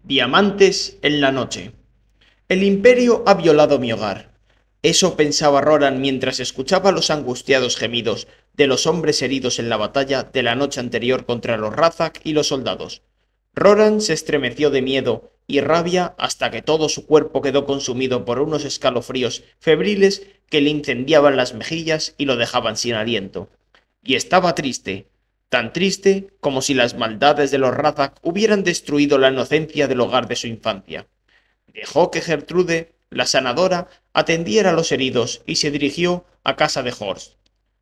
Diamantes en la noche. El Imperio ha violado mi hogar. Eso pensaba Roran mientras escuchaba los angustiados gemidos de los hombres heridos en la batalla de la noche anterior contra los Razak y los soldados. Roran se estremeció de miedo y rabia hasta que todo su cuerpo quedó consumido por unos escalofríos febriles que le incendiaban las mejillas y lo dejaban sin aliento. Y estaba triste, tan triste como si las maldades de los Razak hubieran destruido la inocencia del hogar de su infancia. Dejó que Gertrude, la sanadora, atendiera a los heridos y se dirigió a casa de Horst.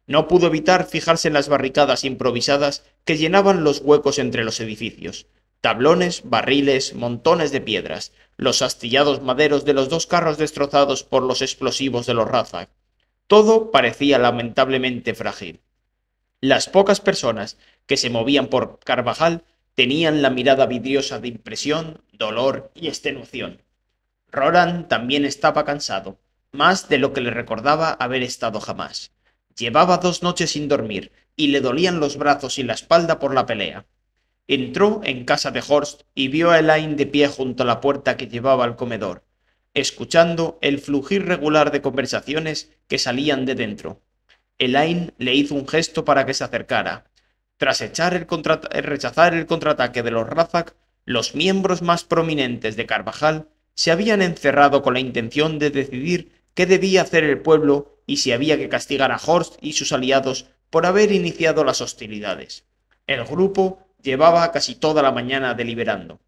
No pudo evitar fijarse en las barricadas improvisadas que llenaban los huecos entre los edificios. Tablones, barriles, montones de piedras, los astillados maderos de los dos carros destrozados por los explosivos de los Razak. Todo parecía lamentablemente frágil. Las pocas personas que se movían por Carvajal tenían la mirada vidriosa de impresión, dolor y extenuación. Roran también estaba cansado, más de lo que le recordaba haber estado jamás. Llevaba 2 noches sin dormir y le dolían los brazos y la espalda por la pelea. Entró en casa de Horst y vio a Elaine de pie junto a la puerta que llevaba al comedor, escuchando el flujir regular de conversaciones que salían de dentro. Elaine le hizo un gesto para que se acercara. Tras rechazar el contraataque de los Razak, los miembros más prominentes de Carvajal se habían encerrado con la intención de decidir qué debía hacer el pueblo y si había que castigar a Horst y sus aliados por haber iniciado las hostilidades. El grupo llevaba casi toda la mañana deliberando.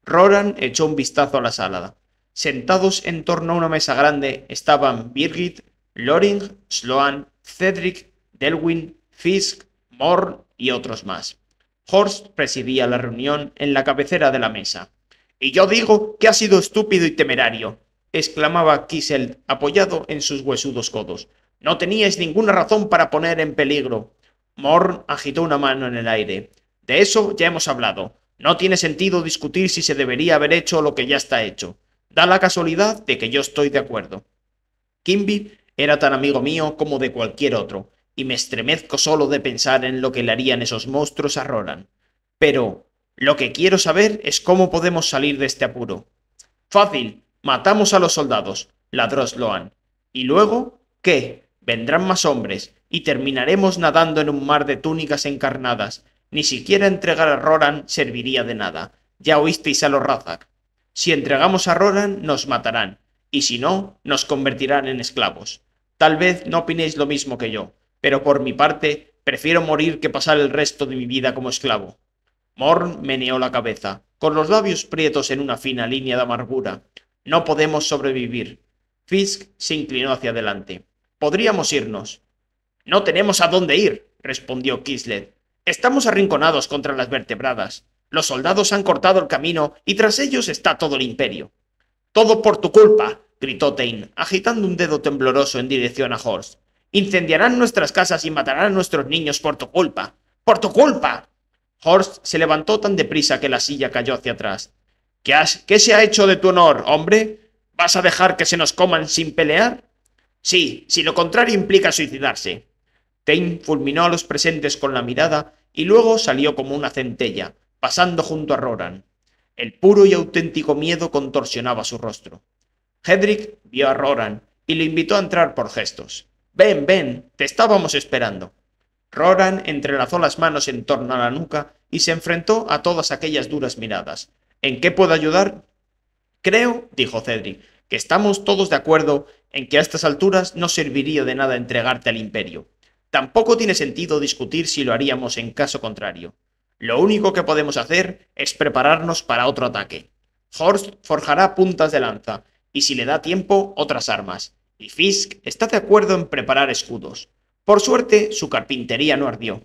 Roran echó un vistazo a la sala. Sentados en torno a una mesa grande estaban Birgit, Loring, Sloan, Cedric, Delwyn, Fisk, Morn y otros más. Horst presidía la reunión en la cabecera de la mesa. «Y yo digo que ha sido estúpido y temerario», exclamaba Kissel apoyado en sus huesudos codos. «No teníais ninguna razón para poner en peligro». Morn agitó una mano en el aire. «De eso ya hemos hablado. No tiene sentido discutir si se debería haber hecho lo que ya está hecho. Da la casualidad de que yo estoy de acuerdo. Kimby era tan amigo mío como de cualquier otro, y me estremezco solo de pensar en lo que le harían esos monstruos a Ronan. Pero lo que quiero saber es cómo podemos salir de este apuro». «Fácil, matamos a los soldados», ladró Sloan. «¿Y luego qué? Vendrán más hombres, y terminaremos nadando en un mar de túnicas encarnadas. Ni siquiera entregar a Roran serviría de nada. Ya oísteis a los Razak. Si entregamos a Roran, nos matarán, y si no, nos convertirán en esclavos. Tal vez no opinéis lo mismo que yo, pero por mi parte, prefiero morir que pasar el resto de mi vida como esclavo». Morn meneó la cabeza, con los labios prietos en una fina línea de amargura. «No podemos sobrevivir». Fisk se inclinó hacia adelante. «Podríamos irnos». «No tenemos a dónde ir», respondió Kislev. «Estamos arrinconados contra las vertebradas. Los soldados han cortado el camino y tras ellos está todo el imperio». «Todo por tu culpa», gritó Tain, agitando un dedo tembloroso en dirección a Horst. «Incendiarán nuestras casas y matarán a nuestros niños por tu culpa. ¡Por tu culpa!». Horst se levantó tan deprisa que la silla cayó hacia atrás. ¿Qué se ha hecho de tu honor, hombre? ¿Vas a dejar que se nos coman sin pelear? Sí, si lo contrario implica suicidarse. Tain fulminó a los presentes con la mirada y luego salió como una centella, pasando junto a Roran. El puro y auténtico miedo contorsionaba su rostro. Hedrick vio a Roran y le invitó a entrar por gestos. «Ven, ven, te estábamos esperando». Roran entrelazó las manos en torno a la nuca y se enfrentó a todas aquellas duras miradas. «¿En qué puedo ayudar?» «Creo», dijo Cedric, «que estamos todos de acuerdo en que a estas alturas no serviría de nada entregarte al imperio. Tampoco tiene sentido discutir si lo haríamos en caso contrario. Lo único que podemos hacer es prepararnos para otro ataque. Horst forjará puntas de lanza, y si le da tiempo, otras armas. Y Fisk está de acuerdo en preparar escudos. Por suerte, su carpintería no ardió.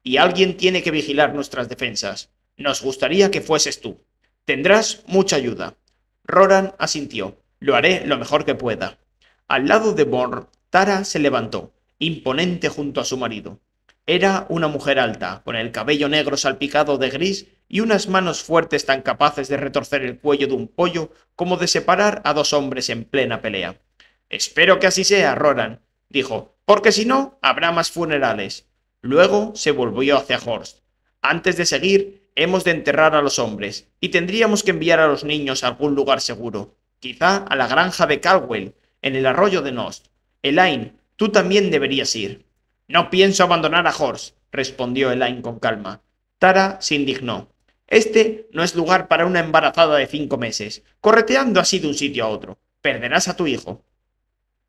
Y alguien tiene que vigilar nuestras defensas. Nos gustaría que fueses tú. Tendrás mucha ayuda». Roran asintió. «Lo haré lo mejor que pueda». Al lado de Born, Tara se levantó, imponente junto a su marido. Era una mujer alta, con el cabello negro salpicado de gris y unas manos fuertes tan capaces de retorcer el cuello de un pollo como de separar a dos hombres en plena pelea. «Espero que así sea, Roran», dijo, «porque si no, habrá más funerales». Luego se volvió hacia Horst. «Antes de seguir, Hemos de enterrar a los hombres, y tendríamos que enviar a los niños a algún lugar seguro, quizá a la granja de Caldwell, en el arroyo de Nost. Elaine, tú también deberías ir. No pienso abandonar a Horst, respondió Elaine con calma. Tara se indignó. Este no es lugar para una embarazada de 5 meses, correteando así de un sitio a otro. Perderás a tu hijo.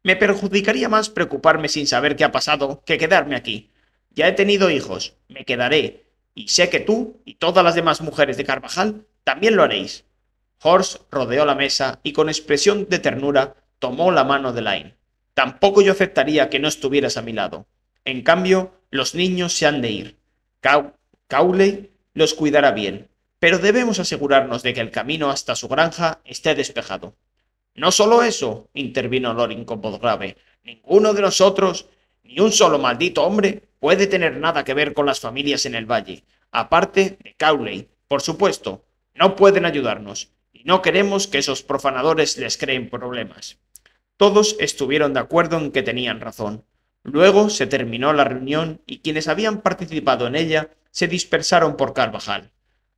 Me perjudicaría más preocuparme sin saber qué ha pasado que quedarme aquí. Ya he tenido hijos, me quedaré, y sé que tú y todas las demás mujeres de Carvajal también lo haréis. Horst rodeó la mesa y con expresión de ternura tomó la mano de Elaine. Tampoco yo aceptaría que no estuvieras a mi lado. En cambio, los niños se han de ir. Cowley los cuidará bien, pero debemos asegurarnos de que el camino hasta su granja esté despejado. No solo eso, intervino Loring con voz grave. Ninguno de nosotros, ni un solo maldito hombre, puede tener nada que ver con las familias en el valle. Aparte de Cowley, por supuesto, no pueden ayudarnos, y no queremos que esos profanadores les creen problemas. Todos estuvieron de acuerdo en que tenían razón. Luego se terminó la reunión y quienes habían participado en ella se dispersaron por Carvajal.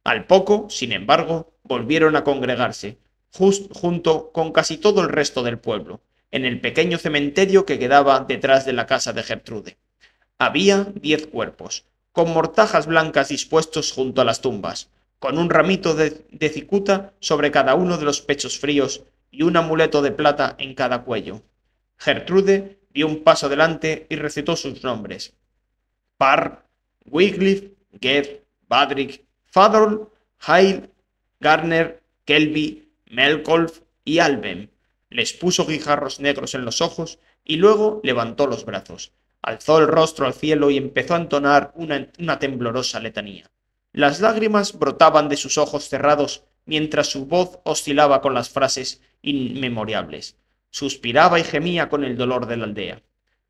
Al poco, sin embargo, volvieron a congregarse, junto con casi todo el resto del pueblo, en el pequeño cementerio que quedaba detrás de la casa de Gertrude. Había 10 cuerpos, con mortajas blancas dispuestos junto a las tumbas, con un ramito de cicuta sobre cada uno de los pechos fríos y un amuleto de plata en cada cuello. Gertrude dio un paso adelante y recitó sus nombres. Parr, Wycliffe, Geth, Badrick, Fadol, Hale, Garner, Kelby, Melkolf y Alben. Les puso guijarros negros en los ojos y luego levantó los brazos, alzó el rostro al cielo y empezó a entonar una temblorosa letanía. Las lágrimas brotaban de sus ojos cerrados mientras su voz oscilaba con las frases inmemorables. Suspiraba y gemía con el dolor de la aldea.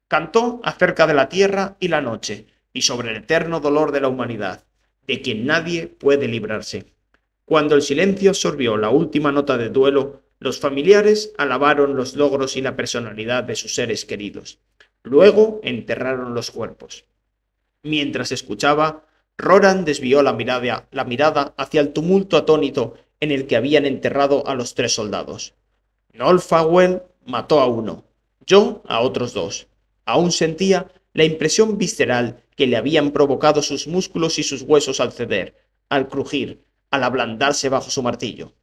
Cantó acerca de la tierra y la noche, y sobre el eterno dolor de la humanidad, de quien nadie puede librarse. Cuando el silencio absorbió la última nota de duelo, los familiares alabaron los logros y la personalidad de sus seres queridos. Luego enterraron los cuerpos. Mientras escuchaba, Roran desvió la mirada hacia el tumulto atónito en el que habían enterrado a los 3 soldados. Noel Fagwell mató a uno, yo a otros 2. Aún sentía la impresión visceral que le habían provocado sus músculos y sus huesos al ceder, al crujir, al ablandarse bajo su martillo.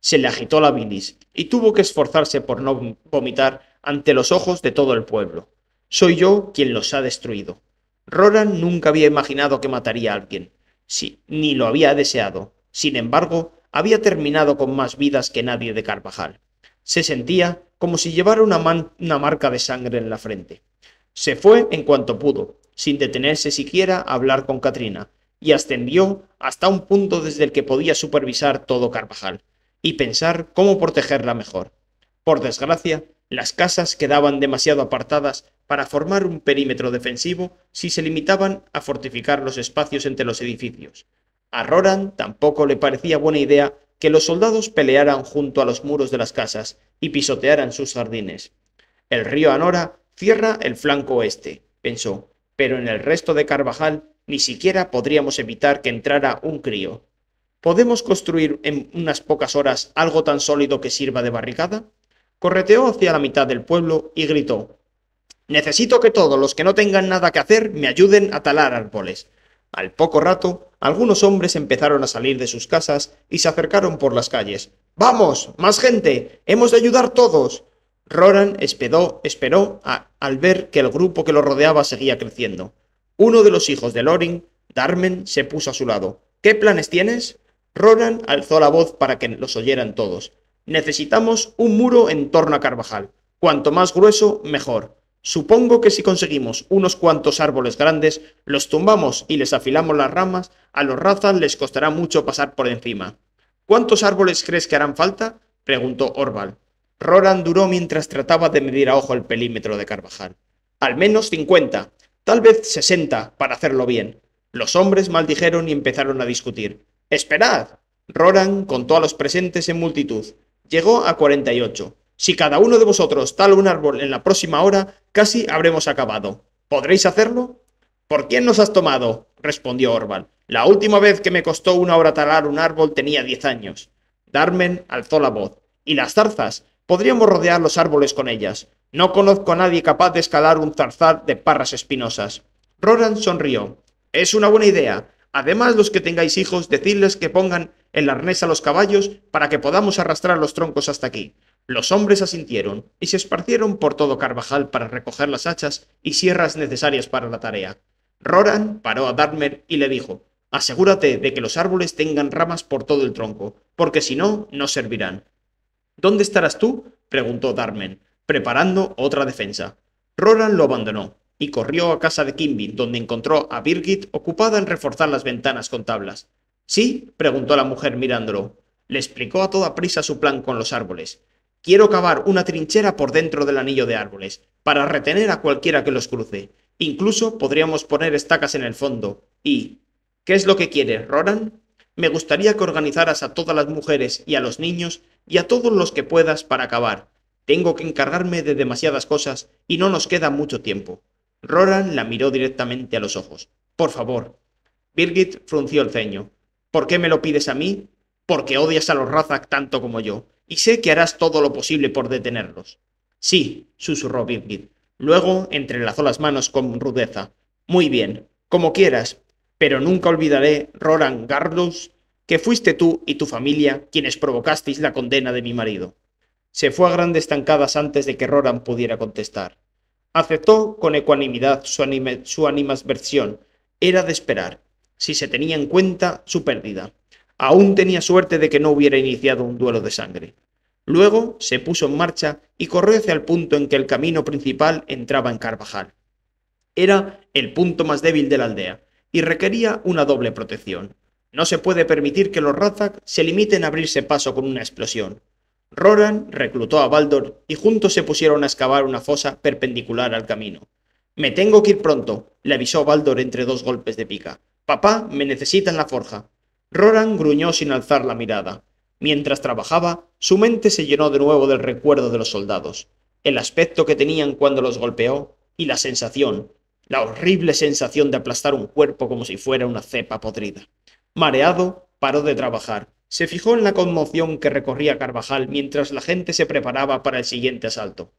Se le agitó la bilis y tuvo que esforzarse por no vomitar ante los ojos de todo el pueblo. Soy yo quien los ha destruido. Roran nunca había imaginado que mataría a alguien. Sí, ni lo había deseado. Sin embargo, había terminado con más vidas que nadie de Carvajal. Se sentía como si llevara una marca de sangre en la frente. Se fue en cuanto pudo, sin detenerse siquiera a hablar con Katrina, y ascendió hasta un punto desde el que podía supervisar todo Carvajal, y pensar cómo protegerla mejor. Por desgracia, las casas quedaban demasiado apartadas para formar un perímetro defensivo si se limitaban a fortificar los espacios entre los edificios. A Roran tampoco le parecía buena idea que los soldados pelearan junto a los muros de las casas y pisotearan sus jardines. El río Anora cierra el flanco oeste, pensó, pero en el resto de Carvajal ni siquiera podríamos evitar que entrara un crío. ¿Podemos construir en unas pocas horas algo tan sólido que sirva de barricada? Correteó hacia la mitad del pueblo y gritó: «Necesito que todos los que no tengan nada que hacer me ayuden a talar árboles». Al poco rato, algunos hombres empezaron a salir de sus casas y se acercaron por las calles. «¡Vamos! ¡Más gente! ¡Hemos de ayudar todos!». Roran esperó al ver que el grupo que lo rodeaba seguía creciendo. Uno de los hijos de Loring, Darmen, se puso a su lado. «¿Qué planes tienes?». Roran alzó la voz para que los oyeran todos. «Necesitamos un muro en torno a Carvajal. Cuanto más grueso, mejor. Supongo que si conseguimos unos cuantos árboles grandes, los tumbamos y les afilamos las ramas, a los razas les costará mucho pasar por encima». «¿Cuántos árboles crees que harán falta?», preguntó Orval. Roran duró mientras trataba de medir a ojo el perímetro de Carvajal. «Al menos 50, tal vez 60, para hacerlo bien». Los hombres maldijeron y empezaron a discutir. «¡Esperad!». Roran contó a los presentes en multitud. Llegó a 48. «Si cada uno de vosotros tala un árbol en la próxima hora, casi habremos acabado. ¿Podréis hacerlo?». ¿Por quién nos has tomado? Respondió Orval. La última vez que me costó 1 hora talar un árbol tenía 10 años. Darmen alzó la voz. ¿Y las zarzas? Podríamos rodear los árboles con ellas. No conozco a nadie capaz de escalar un zarzal de parras espinosas. Roran sonrió. Es una buena idea. Además, los que tengáis hijos, decidles que pongan el arnés a los caballos para que podamos arrastrar los troncos hasta aquí. Los hombres asintieron y se esparcieron por todo Carvajal para recoger las hachas y sierras necesarias para la tarea. Roran paró a Darmer y le dijo: asegúrate de que los árboles tengan ramas por todo el tronco, porque si no, no servirán. ¿Dónde estarás tú? Preguntó Darmen, preparando otra defensa. Roran lo abandonó y corrió a casa de Kimbin, donde encontró a Birgit ocupada en reforzar las ventanas con tablas. ¿Sí? Preguntó la mujer mirándolo. Le explicó a toda prisa su plan con los árboles. Quiero cavar una trinchera por dentro del anillo de árboles, para retener a cualquiera que los cruce. Incluso podríamos poner estacas en el fondo. Y... ¿qué es lo que quieres, Roran? Me gustaría que organizaras a todas las mujeres y a los niños y a todos los que puedas para cavar. Tengo que encargarme de demasiadas cosas y no nos queda mucho tiempo. Roran la miró directamente a los ojos. Por favor. Birgit frunció el ceño. ¿Por qué me lo pides a mí? Porque odias a los Razak tanto como yo, y sé que harás todo lo posible por detenerlos. Sí, susurró Birgit. Luego entrelazó las manos con rudeza. Muy bien, como quieras, pero nunca olvidaré, Roran Garlus, que fuiste tú y tu familia quienes provocasteis la condena de mi marido. Se fue a grandes zancadas antes de que Roran pudiera contestar. Aceptó con ecuanimidad su animadversión. Era de esperar, si se tenía en cuenta su pérdida. Aún tenía suerte de que no hubiera iniciado un duelo de sangre. Luego se puso en marcha y corrió hacia el punto en que el camino principal entraba en Carvajal. Era el punto más débil de la aldea, y requería una doble protección. No se puede permitir que los Razak se limiten a abrirse paso con una explosión. Roran reclutó a Baldor y juntos se pusieron a excavar una fosa perpendicular al camino. Me tengo que ir pronto, le avisó Baldor entre dos golpes de pica. Papá me necesita en la forja. Roran gruñó sin alzar la mirada. Mientras trabajaba, su mente se llenó de nuevo del recuerdo de los soldados, el aspecto que tenían cuando los golpeó y la sensación, la horrible sensación de aplastar un cuerpo como si fuera una cepa podrida. Mareado, paró de trabajar. Se fijó en la conmoción que recorría Carvajal mientras la gente se preparaba para el siguiente asalto.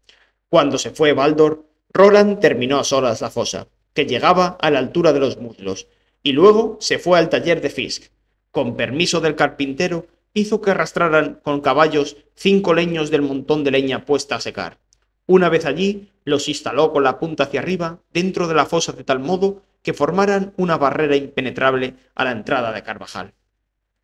Cuando se fue Baldor, Roland terminó a solas la fosa, que llegaba a la altura de los muslos, y luego se fue al taller de Fisk. Con permiso del carpintero, hizo que arrastraran con caballos 5 leños del montón de leña puesta a secar. Una vez allí, los instaló con la punta hacia arriba dentro de la fosa de tal modo que formaran una barrera impenetrable a la entrada de Carvajal.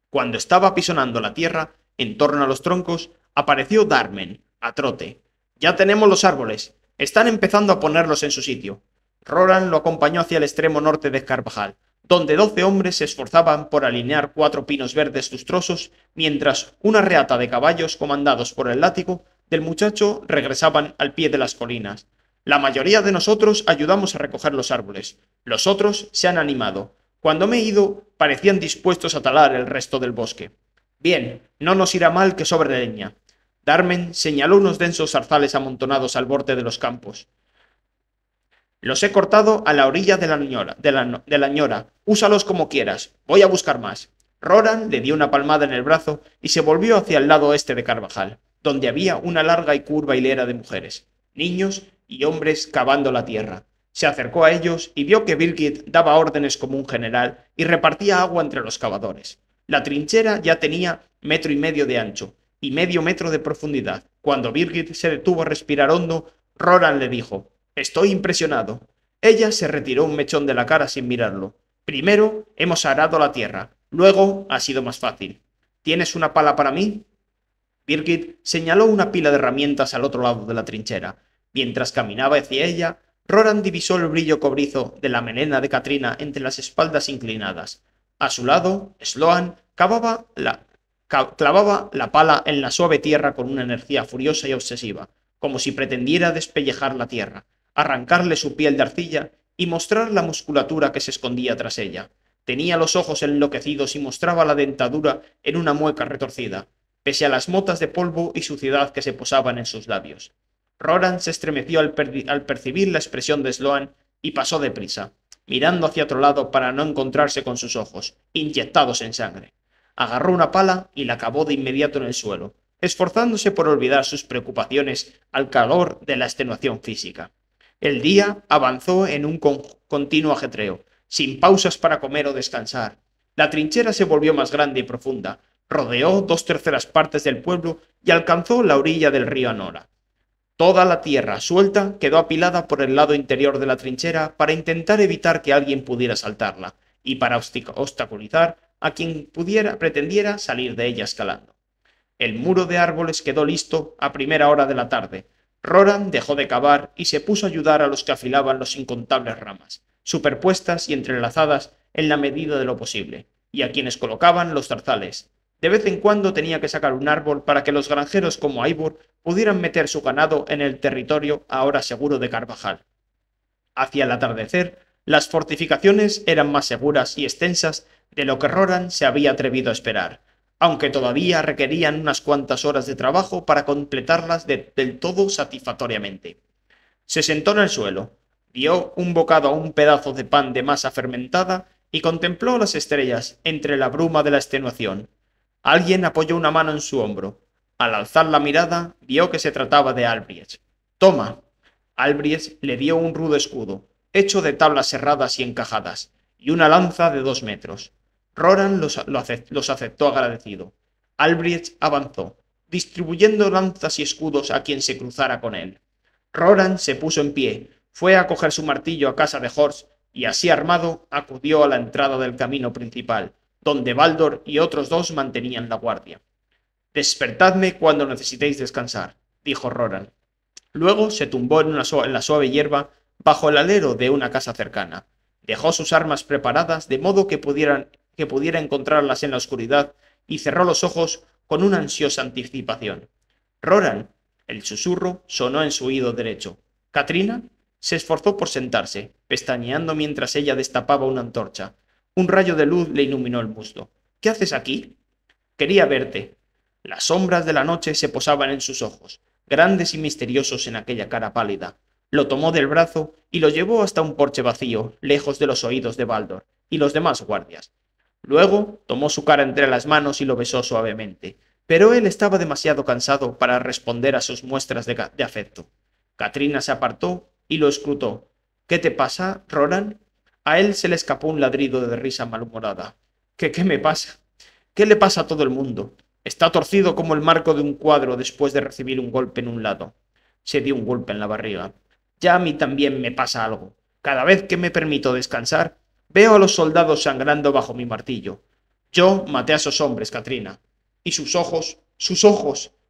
Cuando estaba apisonando la tierra, en torno a los troncos, apareció Darmen, a trote. «Ya tenemos los árboles. Están empezando a ponerlos en su sitio». Roran lo acompañó hacia el extremo norte de Carvajal, donde 12 hombres se esforzaban por alinear 4 pinos verdes lustrosos, mientras una reata de caballos comandados por el látigo del muchacho regresaban al pie de las colinas. La mayoría de nosotros ayudamos a recoger los árboles. Los otros se han animado. Cuando me he ido, parecían dispuestos a talar el resto del bosque. Bien, no nos irá mal que sobre leña. Darmen señaló unos densos zarzales amontonados al borde de los campos. Los he cortado a la orilla de la ñora. Úsalos como quieras. Voy a buscar más. Roran le dio una palmada en el brazo y se volvió hacia el lado oeste de Carvajal, donde había una larga y curva hilera de mujeres, niños y hombres cavando la tierra. Se acercó a ellos y vio que Birgit daba órdenes como un general y repartía agua entre los cavadores. La trinchera ya tenía 1,5 metros de ancho y medio metro de profundidad. Cuando Birgit se detuvo a respirar hondo, Roran le dijo: «Estoy impresionado». Ella se retiró un mechón de la cara sin mirarlo. «Primero hemos arado la tierra, luego ha sido más fácil. ¿Tienes una pala para mí?» Birgit señaló una pila de herramientas al otro lado de la trinchera. Mientras caminaba hacia ella, Roran divisó el brillo cobrizo de la melena de Katrina entre las espaldas inclinadas. A su lado, Sloan clavaba la pala en la suave tierra con una energía furiosa y obsesiva, como si pretendiera despellejar la tierra, arrancarle su piel de arcilla y mostrar la musculatura que se escondía tras ella. Tenía los ojos enloquecidos y mostraba la dentadura en una mueca retorcida, pese a las motas de polvo y suciedad que se posaban en sus labios. Roran se estremeció al percibir la expresión de Sloan y pasó deprisa. mirando hacia otro lado para no encontrarse con sus ojos, inyectados en sangre. Agarró una pala y la clavó de inmediato en el suelo, esforzándose por olvidar sus preocupaciones al calor de la extenuación física. El día avanzó en un continuo ajetreo, sin pausas para comer o descansar. La trinchera se volvió más grande y profunda, rodeó 2/3 del pueblo y alcanzó la orilla del río Anora. Toda la tierra suelta quedó apilada por el lado interior de la trinchera para intentar evitar que alguien pudiera saltarla y para obstaculizar a quien pretendiera salir de ella escalando. El muro de árboles quedó listo a primera hora de la tarde. Roran dejó de cavar y se puso a ayudar a los que afilaban las incontables ramas, superpuestas y entrelazadas en la medida de lo posible, y a quienes colocaban los zarzales. De vez en cuando tenía que sacar un árbol para que los granjeros como Eivor pudieran meter su ganado en el territorio ahora seguro de Carvajal. Hacia el atardecer, las fortificaciones eran más seguras y extensas de lo que Roran se había atrevido a esperar, aunque todavía requerían unas cuantas horas de trabajo para completarlas del todo satisfactoriamente. Se sentó en el suelo, dio un bocado a un pedazo de pan de masa fermentada y contempló las estrellas entre la bruma de la extenuación. Alguien apoyó una mano en su hombro. Al alzar la mirada, vio que se trataba de Albriech. «Toma». Albriech le dio un rudo escudo, hecho de tablas serradas y encajadas, y una lanza de 2 metros. Roran los aceptó agradecido. Albriech avanzó, distribuyendo lanzas y escudos a quien se cruzara con él. Roran se puso en pie, fue a coger su martillo a casa de Horst y así armado acudió a la entrada del camino principal, donde Baldor y otros 2 mantenían la guardia. «Despertadme cuando necesitéis descansar», dijo Roran. Luego se tumbó en la suave hierba bajo el alero de una casa cercana. Dejó sus armas preparadas de modo que pudiera encontrarlas en la oscuridad y cerró los ojos con una ansiosa anticipación. «Roran». El susurro sonó en su oído derecho. «¿Katrina?» Se esforzó por sentarse, pestañeando mientras ella destapaba una antorcha. Un rayo de luz le iluminó el muslo. «¿Qué haces aquí?» «Quería verte». Las sombras de la noche se posaban en sus ojos, grandes y misteriosos en aquella cara pálida. Lo tomó del brazo y lo llevó hasta un porche vacío, lejos de los oídos de Baldor y los demás guardias. Luego tomó su cara entre las manos y lo besó suavemente, pero él estaba demasiado cansado para responder a sus muestras de afecto. Katrina se apartó y lo escrutó. «¿Qué te pasa, Roran?» A él se le escapó un ladrido de risa malhumorada. ¿Qué me pasa? ¿Qué le pasa a todo el mundo? Está torcido como el marco de un cuadro después de recibir un golpe en un lado. Se dio un golpe en la barriga. Ya a mí también me pasa algo. Cada vez que me permito descansar, veo a los soldados sangrando bajo mi martillo. Yo maté a esos hombres, Katrina. Y sus ojos,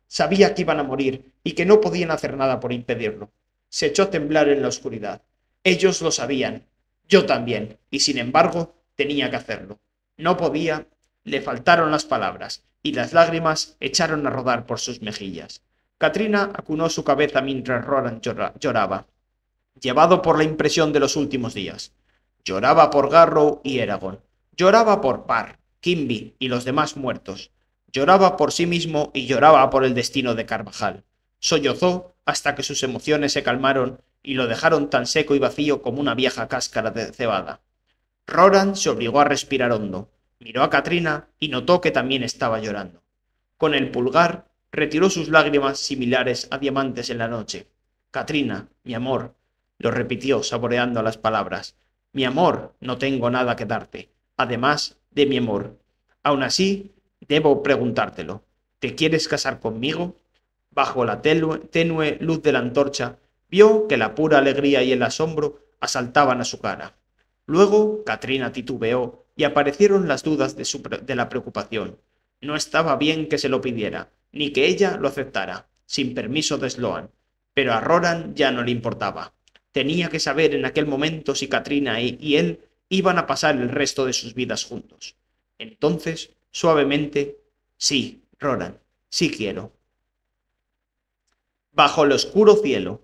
sabía que iban a morir y que no podían hacer nada por impedirlo. Se echó a temblar en la oscuridad. Ellos lo sabían. Yo también. Y sin embargo, tenía que hacerlo. No podía. Le faltaron las palabras, y las lágrimas echaron a rodar por sus mejillas. Katrina acunó su cabeza mientras Roran lloraba, llevado por la impresión de los últimos días. Lloraba por Garrow y Eragon. Lloraba por Parr, Quimby y los demás muertos. Lloraba por sí mismo y lloraba por el destino de Carvajal. Sollozó hasta que sus emociones se calmaron y lo dejaron tan seco y vacío como una vieja cáscara de cebada. Roran se obligó a respirar hondo. Miró a Katrina y notó que también estaba llorando. Con el pulgar retiró sus lágrimas similares a diamantes en la noche. «Katrina, mi amor», lo repitió saboreando las palabras. «Mi amor, no tengo nada que darte, además de mi amor. Aun así, debo preguntártelo. ¿Te quieres casar conmigo?» Bajo la tenue luz de la antorcha, vio que la pura alegría y el asombro asaltaban a su cara. Luego Katrina titubeó y aparecieron las dudas de la preocupación. No estaba bien que se lo pidiera, ni que ella lo aceptara, sin permiso de Sloan, pero a Roran ya no le importaba. Tenía que saber en aquel momento si Katrina y él iban a pasar el resto de sus vidas juntos. Entonces, suavemente, «Sí, Roran, sí quiero». Bajo el oscuro cielo.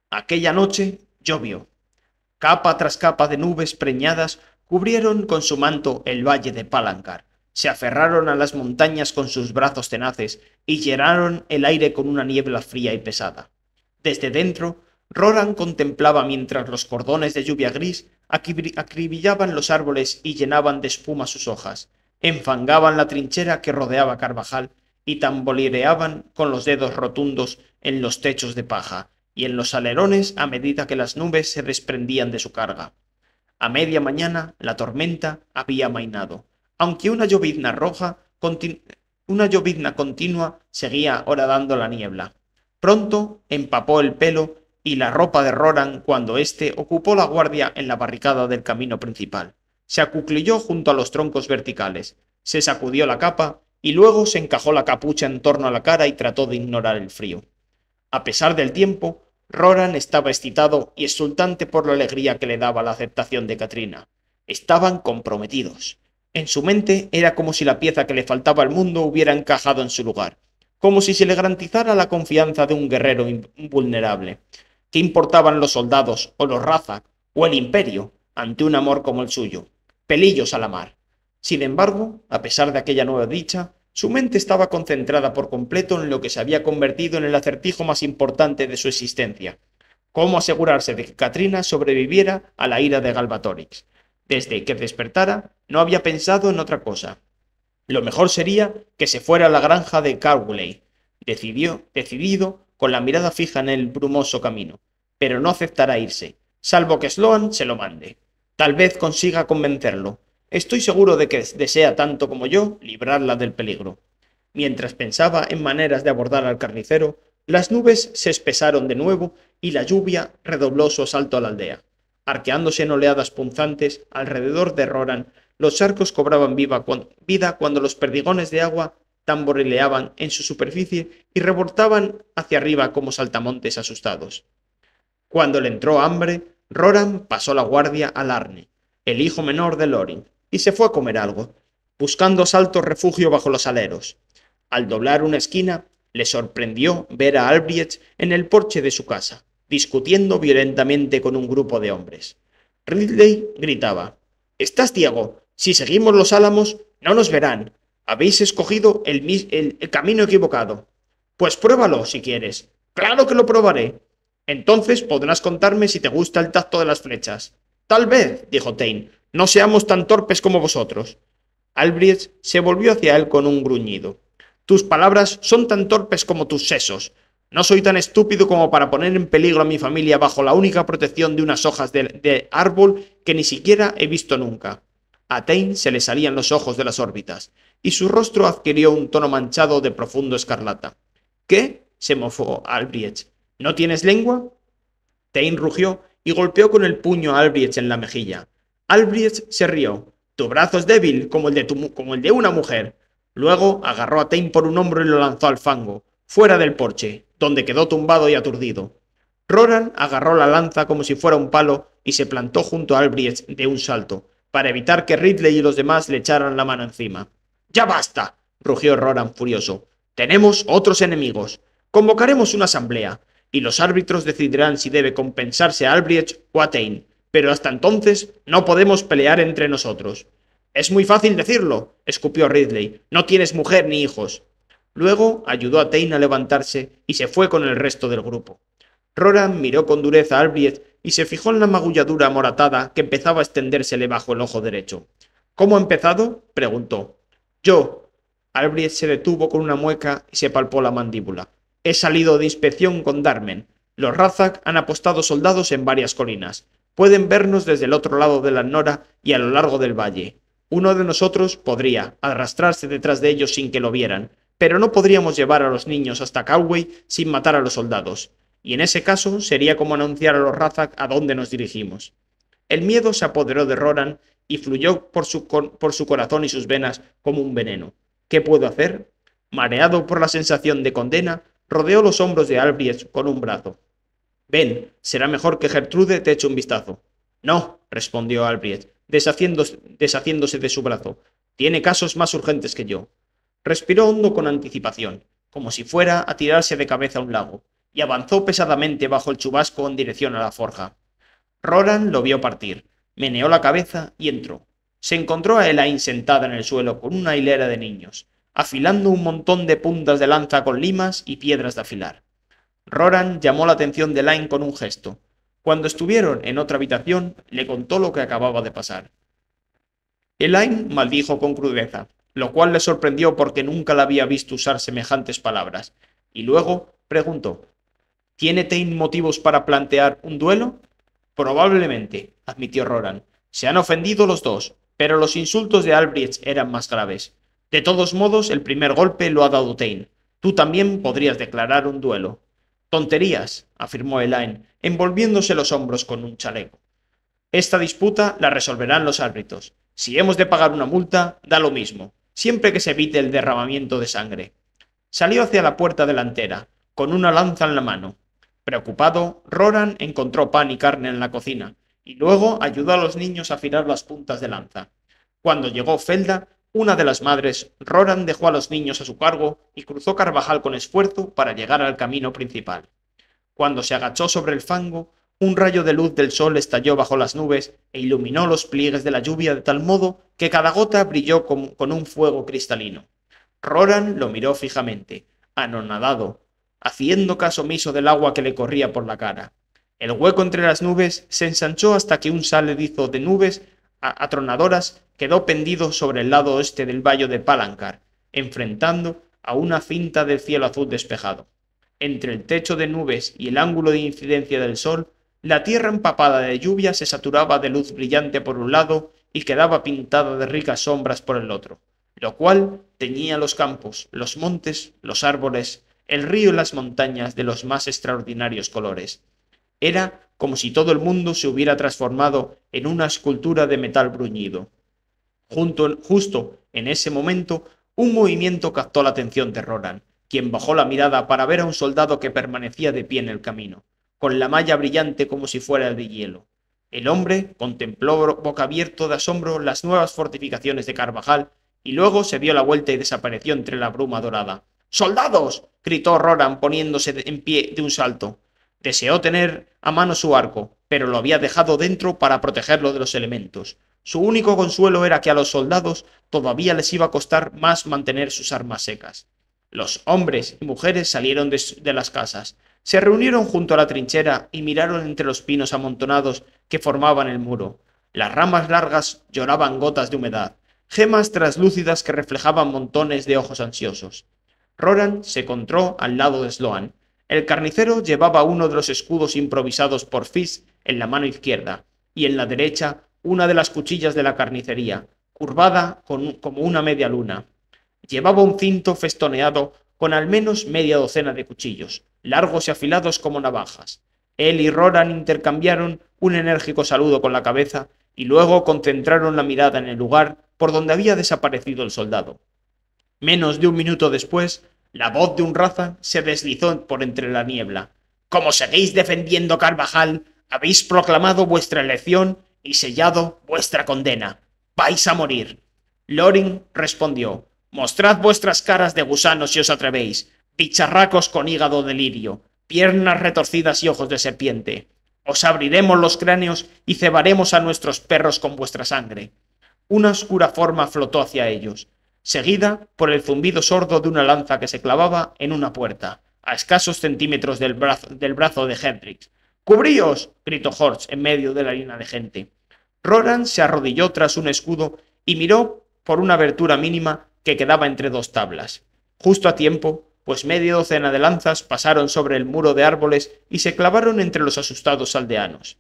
Aquella noche llovió. Capa tras capa de nubes preñadas cubrieron con su manto el valle de Palancar, se aferraron a las montañas con sus brazos tenaces y llenaron el aire con una niebla fría y pesada. Desde dentro, Roran contemplaba mientras los cordones de lluvia gris acribillaban los árboles y llenaban de espuma sus hojas, enfangaban la trinchera que rodeaba Carvajal y tamborileaban con los dedos rotundos en los techos de paja y en los alerones a medida que las nubes se desprendían de su carga. A media mañana la tormenta había amainado, aunque una llovizna continua seguía horadando la niebla. Pronto empapó el pelo y la ropa de Roran cuando éste ocupó la guardia en la barricada del camino principal. Se acuclilló junto a los troncos verticales, se sacudió la capa y luego se encajó la capucha en torno a la cara y trató de ignorar el frío. A pesar del tiempo, Roran estaba excitado y exultante por la alegría que le daba la aceptación de Katrina. Estaban comprometidos. En su mente era como si la pieza que le faltaba al mundo hubiera encajado en su lugar, como si se le garantizara la confianza de un guerrero invulnerable. ¿Qué importaban los soldados, o los Razak, o el Imperio, ante un amor como el suyo? Pelillos a la mar. Sin embargo, a pesar de aquella nueva dicha, su mente estaba concentrada por completo en lo que se había convertido en el acertijo más importante de su existencia: cómo asegurarse de que Katrina sobreviviera a la ira de Galbatorix. Desde que despertara, no había pensado en otra cosa. Lo mejor sería que se fuera a la granja de Carwley, decidido, con la mirada fija en el brumoso camino, pero no aceptará irse, salvo que Sloan se lo mande. Tal vez consiga convencerlo. Estoy seguro de que desea tanto como yo librarla del peligro. Mientras pensaba en maneras de abordar al carnicero, las nubes se espesaron de nuevo y la lluvia redobló su asalto a la aldea. Arqueándose en oleadas punzantes alrededor de Roran, los charcos cobraban vida cuando los perdigones de agua tamborileaban en su superficie y rebotaban hacia arriba como saltamontes asustados. Cuando le entró hambre, Roran pasó la guardia a Larne, el hijo menor de Loring, y se fue a comer algo, buscando salto refugio bajo los aleros. Al doblar una esquina, le sorprendió ver a Albright en el porche de su casa, discutiendo violentamente con un grupo de hombres. Ridley gritaba: «¡Estás ciego! Si seguimos los álamos, no nos verán. Habéis escogido el camino equivocado. Pues pruébalo, si quieres». «Claro que lo probaré. Entonces podrás contarme si te gusta el tacto de las flechas». «Tal vez», dijo Tain. «No seamos tan torpes como vosotros». Albright se volvió hacia él con un gruñido. «Tus palabras son tan torpes como tus sesos. No soy tan estúpido como para poner en peligro a mi familia bajo la única protección de unas hojas de árbol que ni siquiera he visto nunca». A Tain se le salían los ojos de las órbitas, y su rostro adquirió un tono manchado de profundo escarlata. «¿Qué?», se mofó Albright. «¿No tienes lengua?». Tain rugió y golpeó con el puño a Albright en la mejilla. Albright se rió. «Tu brazo es débil, como el de una mujer». Luego agarró a Tain por un hombro y lo lanzó al fango, fuera del porche, donde quedó tumbado y aturdido. Roran agarró la lanza como si fuera un palo y se plantó junto a Albright de un salto, para evitar que Ridley y los demás le echaran la mano encima. «¡Ya basta!», rugió Roran furioso. «Tenemos otros enemigos. Convocaremos una asamblea, y los árbitros decidirán si debe compensarse a Albright o a Tain, pero hasta entonces no podemos pelear entre nosotros». «Es muy fácil decirlo», escupió Ridley. «No tienes mujer ni hijos». Luego ayudó a Tain a levantarse y se fue con el resto del grupo. Roran miró con dureza a Albright y se fijó en la magulladura amoratada que empezaba a extendérsele bajo el ojo derecho. «¿Cómo ha empezado?», preguntó. «Yo». Albright se detuvo con una mueca y se palpó la mandíbula. «He salido de inspección con Darmen. Los Razak han apostado soldados en varias colinas. Pueden vernos desde el otro lado de la Nora y a lo largo del valle. Uno de nosotros podría arrastrarse detrás de ellos sin que lo vieran, pero no podríamos llevar a los niños hasta Calway sin matar a los soldados, y en ese caso sería como anunciar a los Razak a dónde nos dirigimos». El miedo se apoderó de Roran y fluyó por su corazón y sus venas como un veneno. ¿Qué puedo hacer? Mareado por la sensación de condena, rodeó los hombros de Albright con un brazo. «Ven, será mejor que Gertrude te eche un vistazo». «No», respondió Albright, deshaciéndose de su brazo. «Tiene casos más urgentes que yo». Respiró hondo con anticipación, como si fuera a tirarse de cabeza a un lago, y avanzó pesadamente bajo el chubasco en dirección a la forja. Roran lo vio partir, meneó la cabeza y entró. Se encontró a Elaine sentada en el suelo con una hilera de niños, afilando un montón de puntas de lanza con limas y piedras de afilar. Roran llamó la atención de Elaine con un gesto. Cuando estuvieron en otra habitación, le contó lo que acababa de pasar. Elaine maldijo con crudeza, lo cual le sorprendió porque nunca la había visto usar semejantes palabras, y luego preguntó: ¿Tiene Tain motivos para plantear un duelo? Probablemente, admitió Roran. Se han ofendido los dos, pero los insultos de Albrecht eran más graves. De todos modos, el primer golpe lo ha dado Tain. Tú también podrías declarar un duelo. Tonterías, afirmó Elaine, envolviéndose los hombros con un chaleco. Esta disputa la resolverán los árbitros. Si hemos de pagar una multa, da lo mismo, siempre que se evite el derramamiento de sangre. Salió hacia la puerta delantera, con una lanza en la mano. Preocupado, Roran encontró pan y carne en la cocina, y luego ayudó a los niños a afilar las puntas de lanza. Cuando llegó Felda, una de las madres, Roran dejó a los niños a su cargo y cruzó Carvajal con esfuerzo para llegar al camino principal. Cuando se agachó sobre el fango, un rayo de luz del sol estalló bajo las nubes e iluminó los pliegues de la lluvia de tal modo que cada gota brilló con un fuego cristalino. Roran lo miró fijamente, anonadado, haciendo caso omiso del agua que le corría por la cara. El hueco entre las nubes se ensanchó hasta que un saledizo de nubes atronadoras quedó pendido sobre el lado oeste del valle de Palancar, enfrentando a una cinta del cielo azul despejado. Entre el techo de nubes y el ángulo de incidencia del sol, la tierra empapada de lluvia se saturaba de luz brillante por un lado y quedaba pintada de ricas sombras por el otro, lo cual teñía los campos, los montes, los árboles, el río y las montañas de los más extraordinarios colores. Era como si todo el mundo se hubiera transformado en una escultura de metal bruñido. Justo en ese momento, un movimiento captó la atención de Roran, quien bajó la mirada para ver a un soldado que permanecía de pie en el camino, con la malla brillante como si fuera de hielo. El hombre contempló boca abierto de asombro las nuevas fortificaciones de Carvajal y luego se dio la vuelta y desapareció entre la bruma dorada. ¡Soldados! Gritó Roran poniéndose en pie de un salto. Deseó tener a mano su arco, pero lo había dejado dentro para protegerlo de los elementos. Su único consuelo era que a los soldados todavía les iba a costar más mantener sus armas secas. Los hombres y mujeres salieron de las casas, se reunieron junto a la trinchera y miraron entre los pinos amontonados que formaban el muro. Las ramas largas lloraban gotas de humedad, gemas traslúcidas que reflejaban montones de ojos ansiosos. Roran se encontró al lado de Sloan. El carnicero llevaba uno de los escudos improvisados por Fisk en la mano izquierda, y en la derecha una de las cuchillas de la carnicería, curvada como una media luna. Llevaba un cinto festoneado con al menos media docena de cuchillos, largos y afilados como navajas. Él y Roran intercambiaron un enérgico saludo con la cabeza y luego concentraron la mirada en el lugar por donde había desaparecido el soldado. Menos de un minuto después, la voz de un raza se deslizó por entre la niebla. «Como seguís defendiendo Carvajal, habéis proclamado vuestra elección y sellado vuestra condena. ¡Vais a morir!». Loring respondió: «Mostrad vuestras caras de gusanos si os atrevéis, bicharracos con hígado de lirio, piernas retorcidas y ojos de serpiente. Os abriremos los cráneos y cebaremos a nuestros perros con vuestra sangre». Una oscura forma flotó hacia ellos, seguida por el zumbido sordo de una lanza que se clavaba en una puerta, a escasos centímetros del brazo de Hendrix. «¡Cubríos!», gritó Horst en medio de la línea de gente. Roran se arrodilló tras un escudo y miró por una abertura mínima que quedaba entre dos tablas. Justo a tiempo, pues media docena de lanzas pasaron sobre el muro de árboles y se clavaron entre los asustados aldeanos.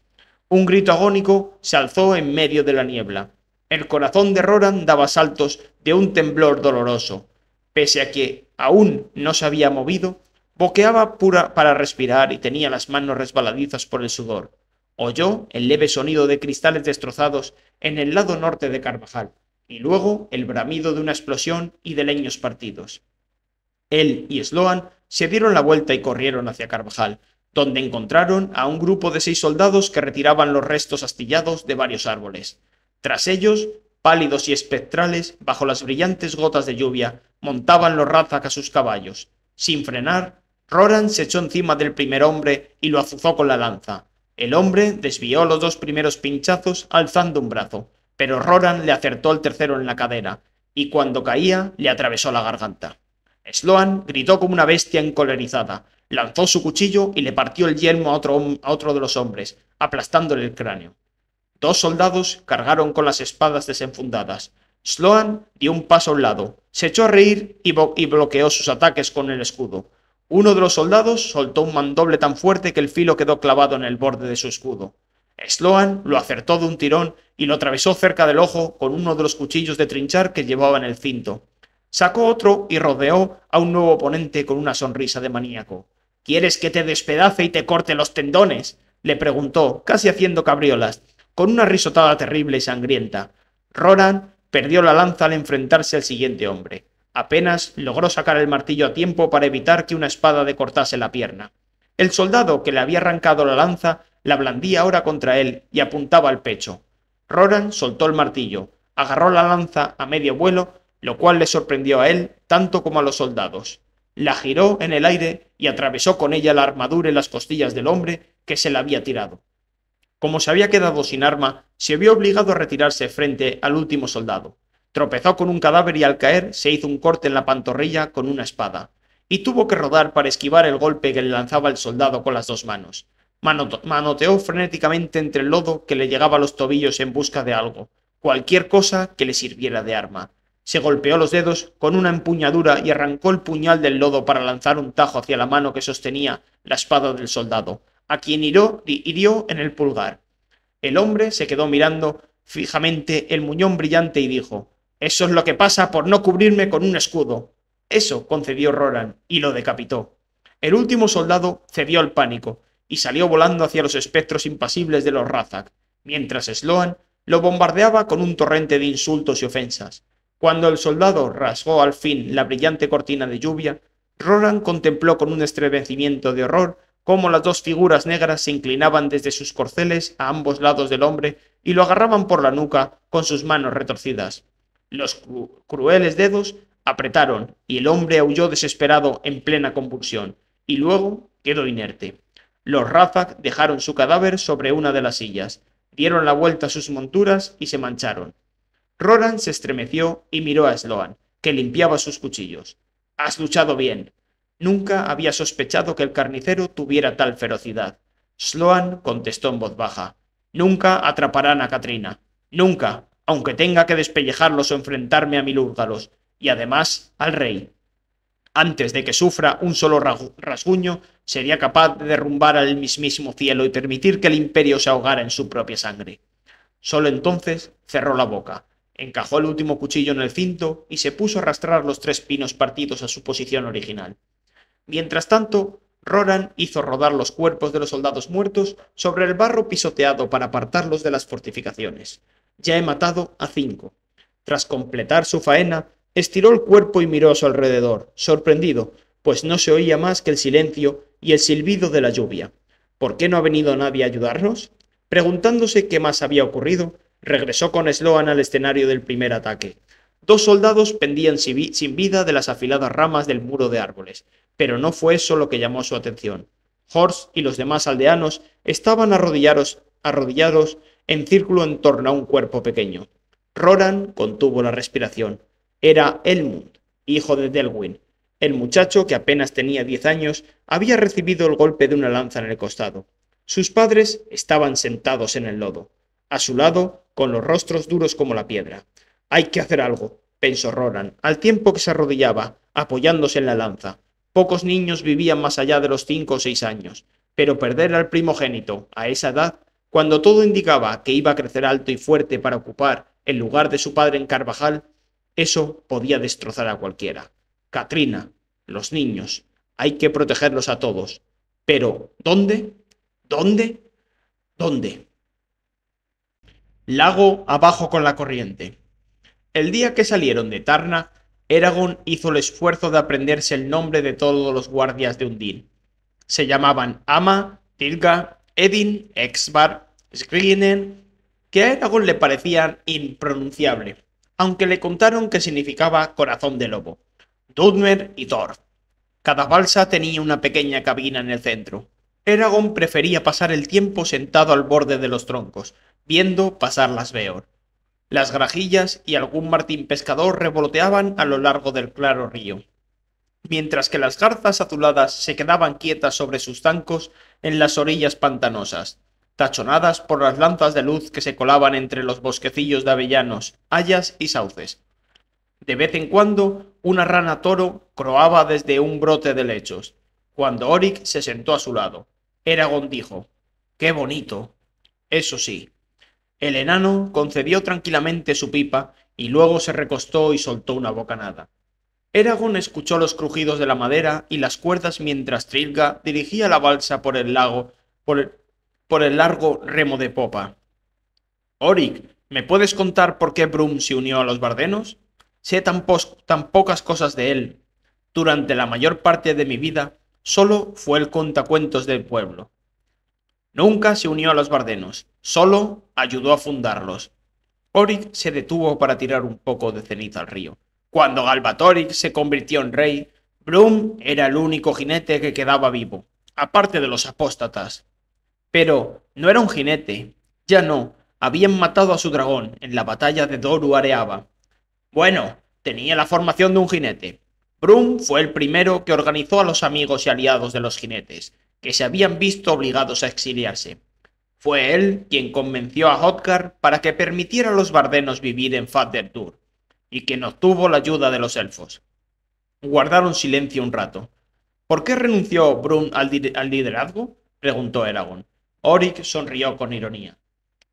Un grito agónico se alzó en medio de la niebla. El corazón de Roran daba saltos de un temblor doloroso. Pese a que aún no se había movido, boqueaba pura para respirar y tenía las manos resbaladizas por el sudor. Oyó el leve sonido de cristales destrozados en el lado norte de Carvajal, y luego el bramido de una explosión y de leños partidos. Él y Sloan se dieron la vuelta y corrieron hacia Carvajal, donde encontraron a un grupo de 6 soldados que retiraban los restos astillados de varios árboles. Tras ellos, pálidos y espectrales, bajo las brillantes gotas de lluvia, montaban los Razak a sus caballos. Sin frenar, Roran se echó encima del primer hombre y lo azuzó con la lanza. El hombre desvió los 2 primeros pinchazos alzando un brazo, pero Roran le acertó el tercero en la cadera, y cuando caía le atravesó la garganta. Sloan gritó como una bestia encolerizada, Lanzó su cuchillo y le partió el yelmo a otro de los hombres, aplastándole el cráneo. Dos soldados cargaron con las espadas desenfundadas. Sloan dio un paso a un lado, se echó a reír y bloqueó sus ataques con el escudo. Uno de los soldados soltó un mandoble tan fuerte que el filo quedó clavado en el borde de su escudo. Sloan lo acertó de un tirón y lo atravesó cerca del ojo con uno de los cuchillos de trinchar que llevaba en el cinto. Sacó otro y rodeó a un nuevo oponente con una sonrisa de maníaco. ¿Quieres que te despedace y te corte los tendones?, le preguntó, casi haciendo cabriolas, con una risotada terrible y sangrienta. Roran perdió la lanza al enfrentarse al siguiente hombre. Apenas logró sacar el martillo a tiempo para evitar que una espada le cortase la pierna. El soldado que le había arrancado la lanza la blandía ahora contra él y apuntaba al pecho. Roran soltó el martillo, agarró la lanza a medio vuelo, lo cual le sorprendió a él tanto como a los soldados. La giró en el aire y atravesó con ella la armadura y las costillas del hombre que se la había tirado. Como se había quedado sin arma, se vio obligado a retirarse frente al último soldado. Tropezó con un cadáver y al caer se hizo un corte en la pantorrilla con una espada, y tuvo que rodar para esquivar el golpe que le lanzaba el soldado con las dos manos. Manoteó frenéticamente entre el lodo que le llegaba a los tobillos en busca de algo, cualquier cosa que le sirviera de arma. Se golpeó los dedos con una empuñadura y arrancó el puñal del lodo para lanzar un tajo hacia la mano que sostenía la espada del soldado, a quien hirió en el pulgar. El hombre se quedó mirando fijamente el muñón brillante y dijo: «Eso es lo que pasa por no cubrirme con un escudo». «Eso», concedió Roran, y lo decapitó. El último soldado cedió al pánico y salió volando hacia los espectros impasibles de los Razak, mientras Sloan lo bombardeaba con un torrente de insultos y ofensas. Cuando el soldado rasgó al fin la brillante cortina de lluvia, Roran contempló con un estremecimiento de horror cómo las dos figuras negras se inclinaban desde sus corceles a ambos lados del hombre y lo agarraban por la nuca con sus manos retorcidas. Los crueles dedos apretaron y el hombre aulló desesperado en plena convulsión, y luego quedó inerte. Los Razak dejaron su cadáver sobre una de las sillas, dieron la vuelta a sus monturas y se mancharon. Roran se estremeció y miró a Sloan, que limpiaba sus cuchillos. «Has luchado bien». Nunca había sospechado que el carnicero tuviera tal ferocidad. Sloan contestó en voz baja: «Nunca atraparán a Katrina. Nunca, aunque tenga que despellejarlos o enfrentarme a 1000 húrgalos, y además al rey. Antes de que sufra un solo rasguño, sería capaz de derrumbar al mismísimo cielo y permitir que el imperio se ahogara en su propia sangre». Solo entonces cerró la boca, encajó el último cuchillo en el cinto y se puso a arrastrar los 3 pinos partidos a su posición original. Mientras tanto, Roran hizo rodar los cuerpos de los soldados muertos sobre el barro pisoteado para apartarlos de las fortificaciones. «Ya he matado a 5. Tras completar su faena, estiró el cuerpo y miró a su alrededor, sorprendido, pues no se oía más que el silencio y el silbido de la lluvia. ¿Por qué no ha venido nadie a ayudarnos? Preguntándose qué más había ocurrido, regresó con Sloan al escenario del primer ataque. 2 soldados pendían sin vida de las afiladas ramas del muro de árboles, pero no fue eso lo que llamó su atención. Horst y los demás aldeanos estaban arrodillados en círculo en torno a un cuerpo pequeño. Roran contuvo la respiración. Era Elmund, hijo de Delwyn. El muchacho, que apenas tenía 10 años, había recibido el golpe de una lanza en el costado. Sus padres estaban sentados en el lodo, a su lado, con los rostros duros como la piedra. «Hay que hacer algo», pensó Roran, al tiempo que se arrodillaba, apoyándose en la lanza. Pocos niños vivían más allá de los 5 o 6 años, pero perder al primogénito a esa edad, cuando todo indicaba que iba a crecer alto y fuerte para ocupar el lugar de su padre en Carvajal, eso podía destrozar a cualquiera. Katrina, los niños, hay que protegerlos a todos. Pero, ¿dónde? ¿Dónde? ¿Dónde? Lago abajo con la corriente. El día que salieron de Tarna, Eragon hizo el esfuerzo de aprenderse el nombre de todos los guardias de Undine. Se llamaban Ama, Tilga, Edin, Exvar, Skrinen, que a Eragon le parecían impronunciable, aunque le contaron que significaba corazón de lobo, Dudmer y Thor. Cada balsa tenía una pequeña cabina en el centro. Eragon prefería pasar el tiempo sentado al borde de los troncos, viendo pasar las Veor. Las grajillas y algún martín pescador revoloteaban a lo largo del claro río. mientras que las garzas azuladas se quedaban quietas sobre sus zancos en las orillas pantanosas, tachonadas por las lanzas de luz que se colaban entre los bosquecillos de avellanos, hayas y sauces. De vez en cuando, una rana toro croaba desde un brote de lechos. Cuando Oric se sentó a su lado, Eragon dijo: «¡Qué bonito!». Eso sí, el enano concedió tranquilamente su pipa y luego se recostó y soltó una bocanada. Eragon escuchó los crujidos de la madera y las cuerdas mientras Trilga dirigía la balsa por el lago, por el largo remo de popa. «Oric, ¿me puedes contar por qué Brum se unió a los Bardenos? Sé tan pocas cosas de él. Durante la mayor parte de mi vida, solo fue el contacuentos del pueblo. Nunca se unió a los Bardenos, solo ayudó a fundarlos». Oric se detuvo para tirar un poco de ceniza al río. Cuando Galbatorix se convirtió en rey, Brum era el único jinete que quedaba vivo, aparte de los apóstatas. Pero no era un jinete, ya no, habían matado a su dragón en la batalla de Doru Areaba. Bueno, tenía la formación de un jinete. Brum fue el primero que organizó a los amigos y aliados de los jinetes, que se habían visto obligados a exiliarse. Fue él quien convenció a Hotgar para que permitiera a los bardenos vivir en Fatherdur, y quien obtuvo la ayuda de los elfos. Guardaron silencio un rato. ¿Por qué renunció Brum al liderazgo?, preguntó Eragon. Oric sonrió con ironía.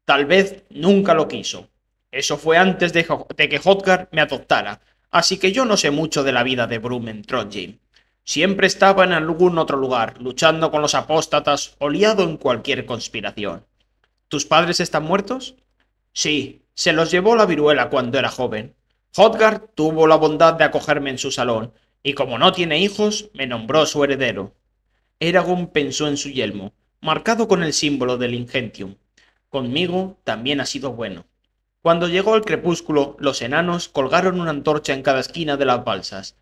Tal vez nunca lo quiso. Eso fue antes de que Hotgar me adoptara, así que yo no sé mucho de la vida de Brum en Trondheim. Siempre estaba en algún otro lugar, luchando con los apóstatas o liado en cualquier conspiración. ¿Tus padres están muertos? Sí, se los llevó la viruela cuando era joven. Hotgar tuvo la bondad de acogerme en su salón, y como no tiene hijos, me nombró su heredero. Eragon pensó en su yelmo, marcado con el símbolo del Ingentium. Conmigo también ha sido bueno. Cuando llegó el crepúsculo, los enanos colgaron una antorcha en cada esquina de las balsas.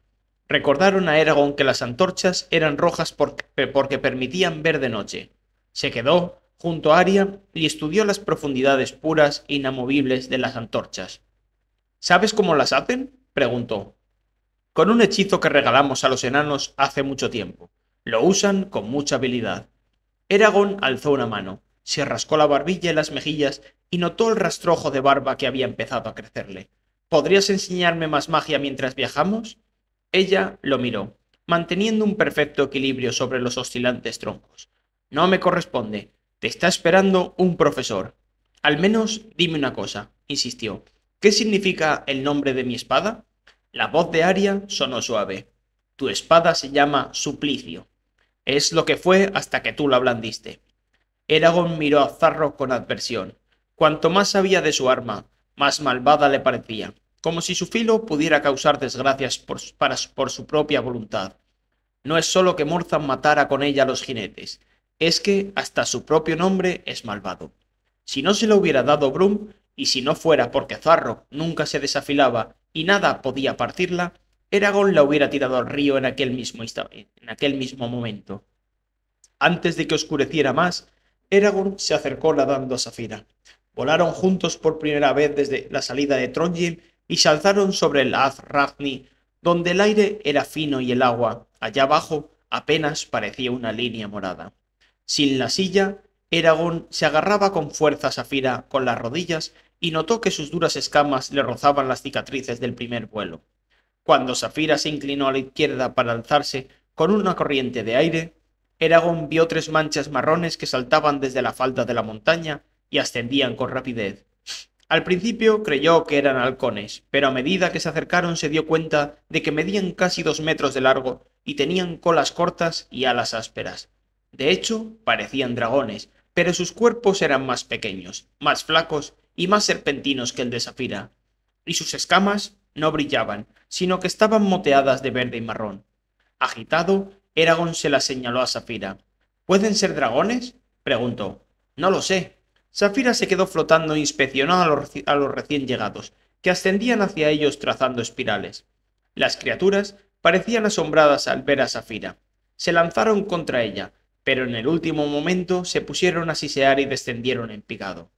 Recordaron a Eragon que las antorchas eran rojas porque permitían ver de noche. Se quedó junto a Arya y estudió las profundidades puras e inamovibles de las antorchas. ¿Sabes cómo las hacen?, preguntó. Con un hechizo que regalamos a los enanos hace mucho tiempo. Lo usan con mucha habilidad. Eragon alzó una mano, se rascó la barbilla y las mejillas y notó el rastrojo de barba que había empezado a crecerle. ¿Podrías enseñarme más magia mientras viajamos? Ella lo miró, manteniendo un perfecto equilibrio sobre los oscilantes troncos. No me corresponde. Te está esperando un profesor. Al menos dime una cosa, insistió. ¿Qué significa el nombre de mi espada? La voz de Arya sonó suave. Tu espada se llama Suplicio. Es lo que fue hasta que tú la blandiste. Eragon miró a Zarro con adversión. Cuanto más sabía de su arma, más malvada le parecía, como si su filo pudiera causar desgracias por su propia voluntad. No es solo que Morzan matara con ella a los jinetes, es que hasta su propio nombre es malvado. Si no se lo hubiera dado Brum, y si no fuera porque Zarro nunca se desafilaba y nada podía partirla, Eragon la hubiera tirado al río en aquel mismo momento. Antes de que oscureciera más, Eragon se acercó nadando a Saphira. Volaron juntos por primera vez desde la salida de Trondheim y se alzaron sobre el Azragni, donde el aire era fino y el agua, allá abajo, apenas parecía una línea morada. Sin la silla, Eragon se agarraba con fuerza a Saphira con las rodillas y notó que sus duras escamas le rozaban las cicatrices del primer vuelo. Cuando Saphira se inclinó a la izquierda para alzarse con una corriente de aire, Eragon vio 3 manchas marrones que saltaban desde la falda de la montaña y ascendían con rapidez. Al principio creyó que eran halcones, pero a medida que se acercaron se dio cuenta de que medían casi 2 metros de largo y tenían colas cortas y alas ásperas. De hecho, parecían dragones, pero sus cuerpos eran más pequeños, más flacos y más serpentinos que el de Saphira. Y sus escamas no brillaban, sino que estaban moteadas de verde y marrón. Agitado, Eragon se la señaló a Saphira. ¿Pueden ser dragones?, preguntó. No lo sé. Saphira se quedó flotando e inspeccionó a los recién llegados, que ascendían hacia ellos trazando espirales. Las criaturas parecían asombradas al ver a Saphira. Se lanzaron contra ella, pero en el último momento se pusieron a sisear y descendieron en picado.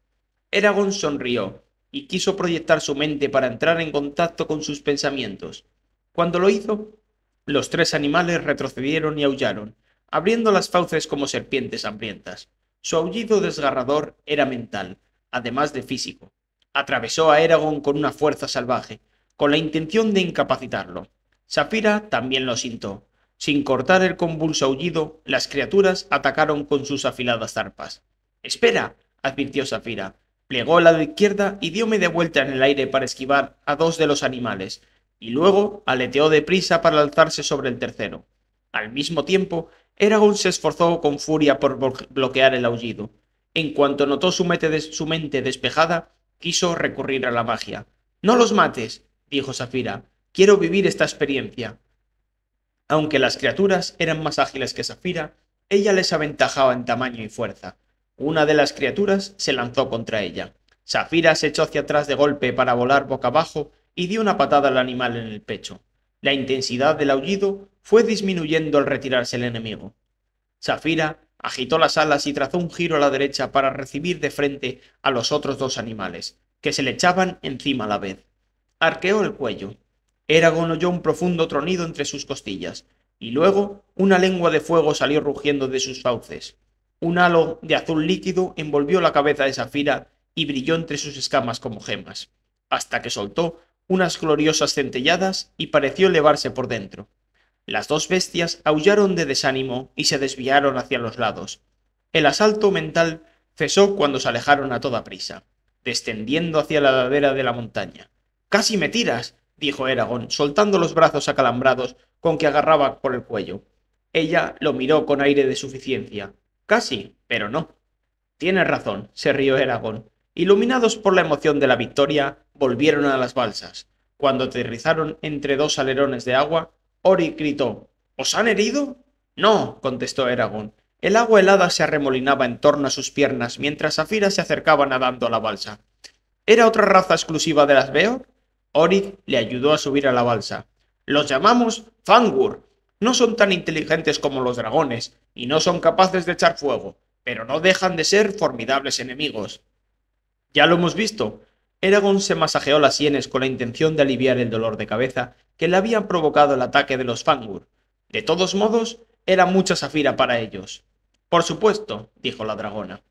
Eragon sonrió y quiso proyectar su mente para entrar en contacto con sus pensamientos. Cuando lo hizo, Los tres animales retrocedieron y aullaron, abriendo las fauces como serpientes hambrientas. Su aullido desgarrador era mental, además de físico. Atravesó a Eragon con una fuerza salvaje, con la intención de incapacitarlo. Safira también lo sintió. Sin cortar el convulso aullido, las criaturas atacaron con sus afiladas zarpas. —¡Espera! —advirtió Safira. Plegó el lado izquierda y dio media vuelta en el aire para esquivar a dos de los animales, y luego aleteó deprisa para alzarse sobre el tercero. Al mismo tiempo, Eragon se esforzó con furia por bloquear el aullido. En cuanto notó su mente despejada, quiso recurrir a la magia. —¡No los mates! —dijo Safira. —Quiero vivir esta experiencia. Aunque las criaturas eran más ágiles que Safira, ella les aventajaba en tamaño y fuerza. Una de las criaturas se lanzó contra ella. Safira se echó hacia atrás de golpe para volar boca abajo y dio una patada al animal en el pecho. La intensidad del aullido fue disminuyendo al retirarse el enemigo. Safira agitó las alas y trazó un giro a la derecha para recibir de frente a los otros dos animales, que se le echaban encima a la vez. Arqueó el cuello. Eragon oyó un profundo tronido entre sus costillas, y luego una lengua de fuego salió rugiendo de sus fauces. Un halo de azul líquido envolvió la cabeza de Safira y brilló entre sus escamas como gemas, hasta que soltó unas gloriosas centelladas y pareció elevarse por dentro. Las dos bestias aullaron de desánimo y se desviaron hacia los lados. El asalto mental cesó cuando se alejaron a toda prisa, descendiendo hacia la ladera de la montaña. —¡Casi me tiras! —dijo Eragon, soltando los brazos acalambrados con que agarraba por el cuello. Ella lo miró con aire de suficiencia. —Casi, pero no. —Tienes razón —se rió Eragon. Iluminados por la emoción de la victoria, volvieron a las balsas. Cuando aterrizaron entre dos alerones de agua, Ori gritó: —¿Os han herido? —No —contestó Eragon. El agua helada se arremolinaba en torno a sus piernas mientras Safira se acercaba nadando a la balsa. —¿Era otra raza exclusiva de las Beor? Ori le ayudó a subir a la balsa. —Los llamamos Fangur. No son tan inteligentes como los dragones, y no son capaces de echar fuego, pero no dejan de ser formidables enemigos. —Ya lo hemos visto. Eragon se masajeó las sienes con la intención de aliviar el dolor de cabeza que le habían provocado el ataque de los Fangur. De todos modos, era mucha Safira para ellos. —Por supuesto —dijo la dragona.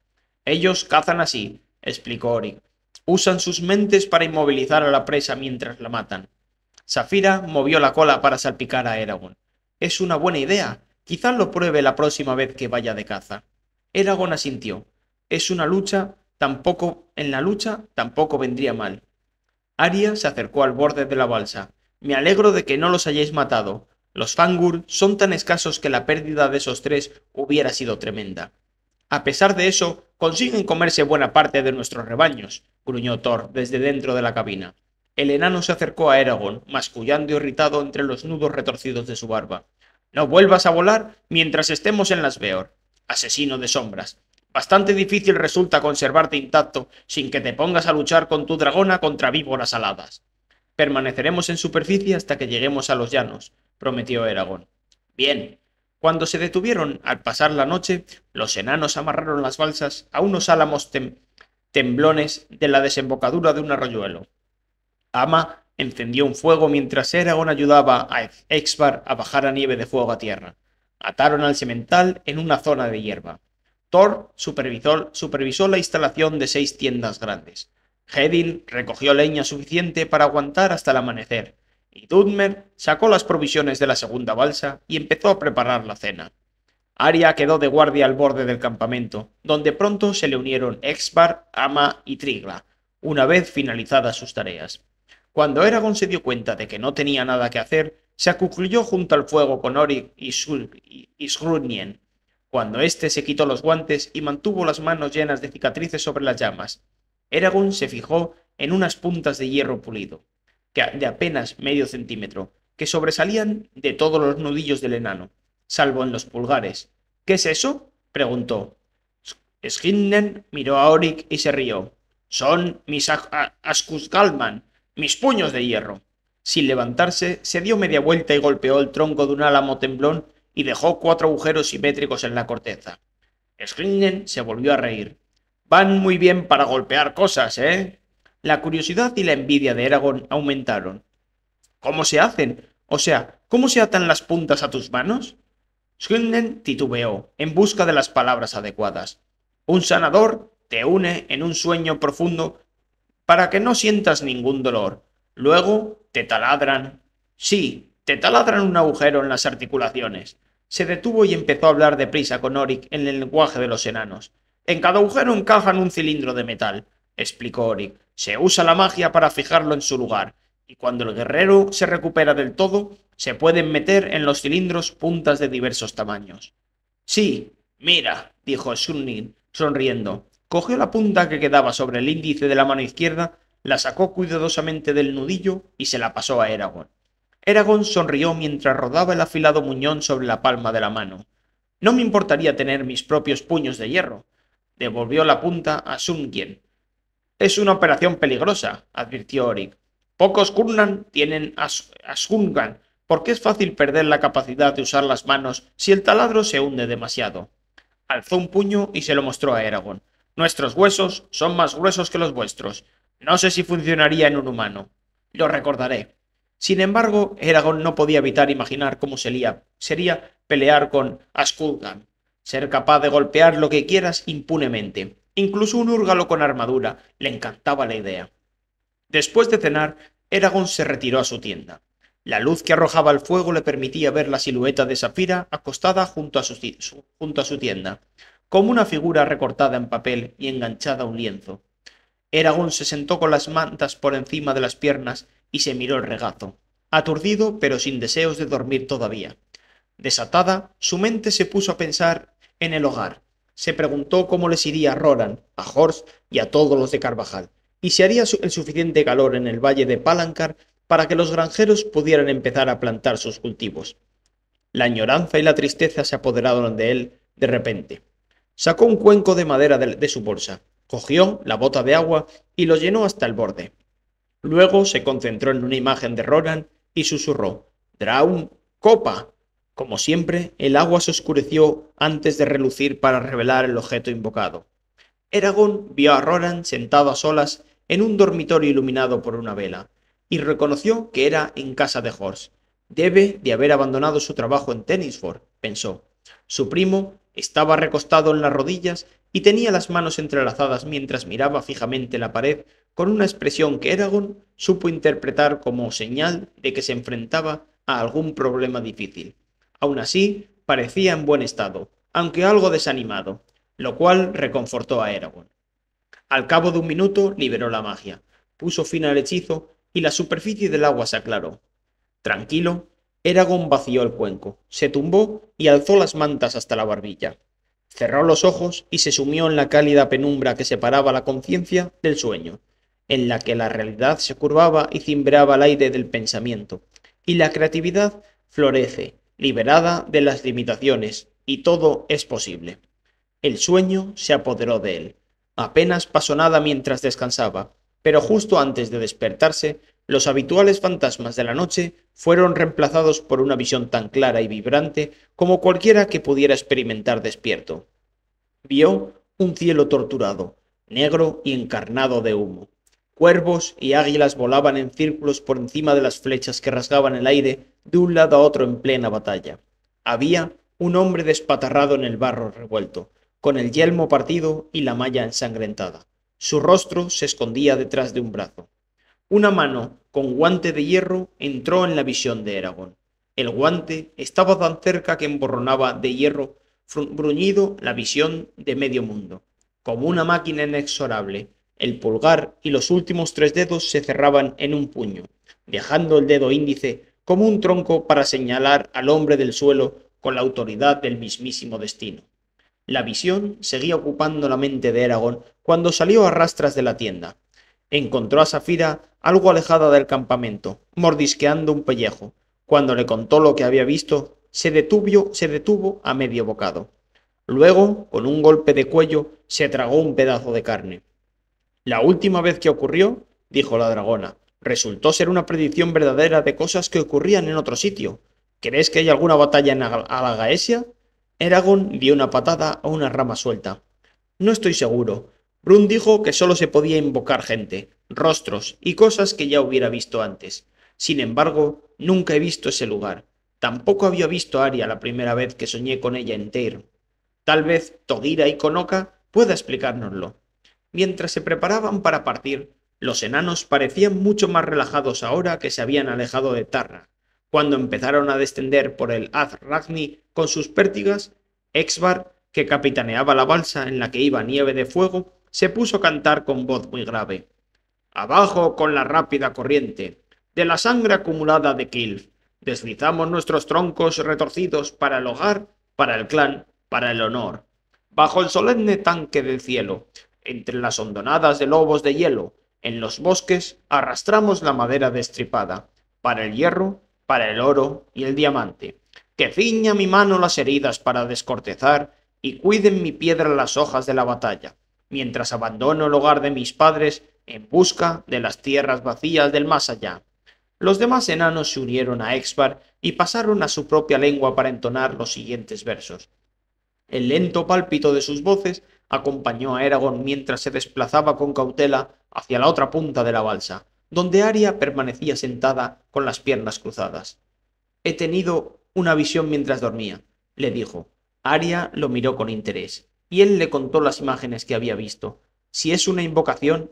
—Ellos cazan así —explicó Ori. Usan sus mentes para inmovilizar a la presa mientras la matan. Safira movió la cola para salpicar a Eragon. —Es una buena idea. Quizás lo pruebe la próxima vez que vaya de caza. Eragon asintió. En la lucha tampoco vendría mal. Arya se acercó al borde de la balsa. —Me alegro de que no los hayáis matado. Los Fangur son tan escasos que la pérdida de esos tres hubiera sido tremenda. —A pesar de eso, consiguen comerse buena parte de nuestros rebaños —gruñó Thor desde dentro de la cabina. El enano se acercó a Eragon, mascullando irritado entre los nudos retorcidos de su barba. —No vuelvas a volar mientras estemos en las Beor, asesino de sombras. Bastante difícil resulta conservarte intacto sin que te pongas a luchar con tu dragona contra víboras aladas. —Permaneceremos en superficie hasta que lleguemos a los llanos —prometió Eragon. —Bien. Cuando se detuvieron al pasar la noche, los enanos amarraron las balsas a unos álamos temblones de la desembocadura de un arroyuelo. Ama encendió un fuego mientras Eragon ayudaba a Exvar a bajar a nieve de fuego a tierra. Ataron al semental en una zona de hierba. Thor supervisó la instalación de 6 tiendas grandes. Hedin recogió leña suficiente para aguantar hasta el amanecer, y Dudmer sacó las provisiones de la segunda balsa y empezó a preparar la cena. Arya quedó de guardia al borde del campamento, donde pronto se le unieron Exvar, Ama y Trigla, una vez finalizadas sus tareas. Cuando Eragon se dio cuenta de que no tenía nada que hacer, se acuclilló junto al fuego con Ori y Shrunien, cuando éste se quitó los guantes y mantuvo las manos llenas de cicatrices sobre las llamas. Eragon se fijó en unas puntas de hierro pulido, de apenas medio centímetro, que sobresalían de todos los nudillos del enano, salvo en los pulgares. —¿Qué es eso? —preguntó. Skinner miró a Orik y se rió. —Son mis Askusgalman, mis puños de hierro. Sin levantarse, se dio media vuelta y golpeó el tronco de un álamo temblón y dejó 4 agujeros simétricos en la corteza. Skinner se volvió a reír. —Van muy bien para golpear cosas, ¿eh? La curiosidad y la envidia de Eragon aumentaron. —¿Cómo se hacen? O sea, ¿Cómo se atan las puntas a tus manos? Skynden titubeó, en busca de las palabras adecuadas. Un sanador te une en un sueño profundo para que no sientas ningún dolor. Luego te taladran. Sí, te taladran un agujero en las articulaciones. Se detuvo y empezó a hablar deprisa con Orik en el lenguaje de los enanos. En cada agujero encajan un cilindro de metal, explicó Orik. Se usa la magia para fijarlo en su lugar, y cuando el guerrero se recupera del todo, se pueden meter en los cilindros puntas de diversos tamaños. Sí, mira, dijo Sunnin, sonriendo. Cogió la punta que quedaba sobre el índice de la mano izquierda, la sacó cuidadosamente del nudillo y se la pasó a Eragon. Eragon sonrió mientras rodaba el afilado muñón sobre la palma de la mano. No me importaría tener mis propios puños de hierro. Devolvió la punta a Sungien. Es una operación peligrosa, advirtió Orik. Pocos Kurnan tienen Ashungan, porque es fácil perder la capacidad de usar las manos si el taladro se hunde demasiado. Alzó un puño y se lo mostró a Eragon. Nuestros huesos son más gruesos que los vuestros. No sé si funcionaría en un humano. Lo recordaré. Sin embargo, Eragon no podía evitar imaginar cómo sería pelear con Ashkungan. Ser capaz de golpear lo que quieras impunemente. Incluso un húrgalo con armadura le encantaba la idea. Después de cenar, Eragon se retiró a su tienda. La luz que arrojaba el fuego le permitía ver la silueta de Safira acostada junto a su tienda, como una figura recortada en papel y enganchada a un lienzo. Eragon se sentó con las mantas por encima de las piernas y se miró el regazo, aturdido pero sin deseos de dormir todavía. Desatada, su mente se puso a pensar en el hogar. Se preguntó cómo les iría a Roran, a Horst y a todos los de Carvajal, y si haría el suficiente calor en el valle de Palancar para que los granjeros pudieran empezar a plantar sus cultivos. La añoranza y la tristeza se apoderaron de él de repente. Sacó un cuenco de madera de su bolsa, cogió la bota de agua y lo llenó hasta el borde. Luego se concentró en una imagen de Roran y susurró: «Draun, copa». Como siempre, el agua se oscureció antes de relucir para revelar el objeto invocado. Eragon vio a Roran sentado a solas en un dormitorio iluminado por una vela, y reconoció que era en casa de Horst. Debe de haber abandonado su trabajo en Tennisford, pensó. Su primo estaba recostado en las rodillas y tenía las manos entrelazadas mientras miraba fijamente la pared con una expresión que Eragon supo interpretar como señal de que se enfrentaba a algún problema difícil. Aun así, parecía en buen estado, aunque algo desanimado, lo cual reconfortó a Eragon. Al cabo de un minuto liberó la magia, puso fin al hechizo y la superficie del agua se aclaró. Tranquilo, Eragon vació el cuenco, se tumbó y alzó las mantas hasta la barbilla. Cerró los ojos y se sumió en la cálida penumbra que separaba la conciencia del sueño, en la que la realidad se curvaba y cimbreaba el aire del pensamiento, y la creatividad florece, liberada de las limitaciones, y todo es posible. El sueño se apoderó de él. Apenas pasó nada mientras descansaba, pero justo antes de despertarse, los habituales fantasmas de la noche fueron reemplazados por una visión tan clara y vibrante como cualquiera que pudiera experimentar despierto. Vio un cielo torturado, negro y encarnado de humo. Cuervos y águilas volaban en círculos por encima de las flechas que rasgaban el aire de un lado a otro en plena batalla. Había un hombre despatarrado en el barro revuelto, con el yelmo partido y la malla ensangrentada. Su rostro se escondía detrás de un brazo. Una mano con guante de hierro entró en la visión de Eragon. El guante estaba tan cerca que emborronaba de hierro bruñido la visión de medio mundo. Como una máquina inexorable, el pulgar y los últimos 3 dedos se cerraban en un puño, dejando el dedo índice como un tronco para señalar al hombre del suelo con la autoridad del mismísimo destino. La visión seguía ocupando la mente de Eragon cuando salió a rastras de la tienda. Encontró a Safira algo alejada del campamento, mordisqueando un pellejo. Cuando le contó lo que había visto, se detuvo a medio bocado. Luego, con un golpe de cuello, se tragó un pedazo de carne. La última vez que ocurrió, dijo la dragona, resultó ser una predicción verdadera de cosas que ocurrían en otro sitio. ¿Crees que hay alguna batalla en Alagaesia? Eragon dio una patada a una rama suelta. No estoy seguro. Brun dijo que solo se podía invocar gente, rostros y cosas que ya hubiera visto antes. Sin embargo, nunca he visto ese lugar. Tampoco había visto a Aria la primera vez que soñé con ella en Teir. Tal vez Togira y Konoka pueda explicárnoslo. Mientras se preparaban para partir, los enanos parecían mucho más relajados ahora que se habían alejado de Tarra. Cuando empezaron a descender por el Az-Ragni con sus pértigas, Exvar, que capitaneaba la balsa en la que iba Nieve de Fuego, se puso a cantar con voz muy grave. Abajo con la rápida corriente, de la sangre acumulada de Kilf, deslizamos nuestros troncos retorcidos para el hogar, para el clan, para el honor. Bajo el solemne tanque del cielo, entre las hondonadas de lobos de hielo, en los bosques arrastramos la madera destripada, para el hierro, para el oro y el diamante. Que ciña mi mano las heridas para descortezar y cuiden mi piedra las hojas de la batalla, mientras abandono el hogar de mis padres en busca de las tierras vacías del más allá. Los demás enanos se unieron a Exvar y pasaron a su propia lengua para entonar los siguientes versos. El lento pálpito de sus voces acompañó a Eragon mientras se desplazaba con cautela hacia la otra punta de la balsa, donde Aria permanecía sentada con las piernas cruzadas. He tenido una visión mientras dormía, le dijo. Aria lo miró con interés, y él le contó las imágenes que había visto. Si es una invocación...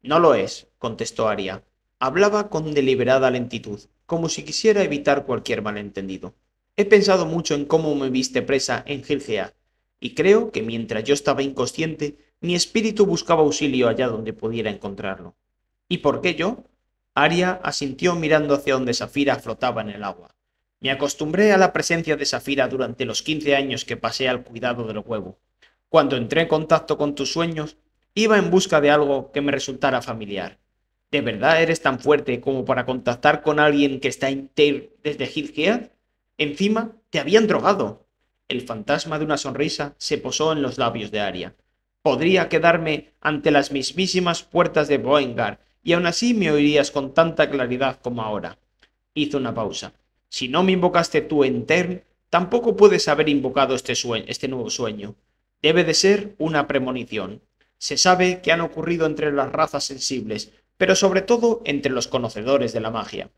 No lo es, contestó Aria. Hablaba con deliberada lentitud, como si quisiera evitar cualquier malentendido. He pensado mucho en cómo me viste presa en Gilgead, y creo que mientras yo estaba inconsciente, mi espíritu buscaba auxilio allá donde pudiera encontrarlo. ¿Y por qué yo? Aria asintió mirando hacia donde Safira flotaba en el agua. Me acostumbré a la presencia de Safira durante los 15 años que pasé al cuidado del huevo. Cuando entré en contacto con tus sueños, iba en busca de algo que me resultara familiar. ¿De verdad eres tan fuerte como para contactar con alguien que está en Teir desde Gilgead? Encima, te habían drogado. El fantasma de una sonrisa se posó en los labios de Aria. Podría quedarme ante las mismísimas puertas de Boengar, y aún así me oirías con tanta claridad como ahora. Hizo una pausa. Si no me invocaste tú en Tern, tampoco puedes haber invocado este nuevo sueño. Debe de ser una premonición. Se sabe que han ocurrido entre las razas sensibles, pero sobre todo entre los conocedores de la magia.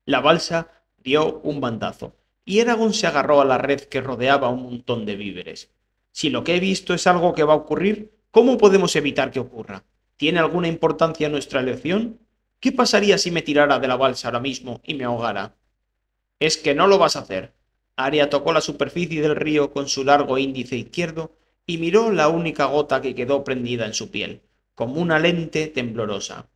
La balsa dio un bandazo, y Eragon se agarró a la red que rodeaba un montón de víveres. Si lo que he visto es algo que va a ocurrir, ¿cómo podemos evitar que ocurra? ¿Tiene alguna importancia nuestra elección? ¿Qué pasaría si me tirara de la balsa ahora mismo y me ahogara? Es que no lo vas a hacer. Aria tocó la superficie del río con su largo índice izquierdo y miró la única gota que quedó prendida en su piel, como una lente temblorosa.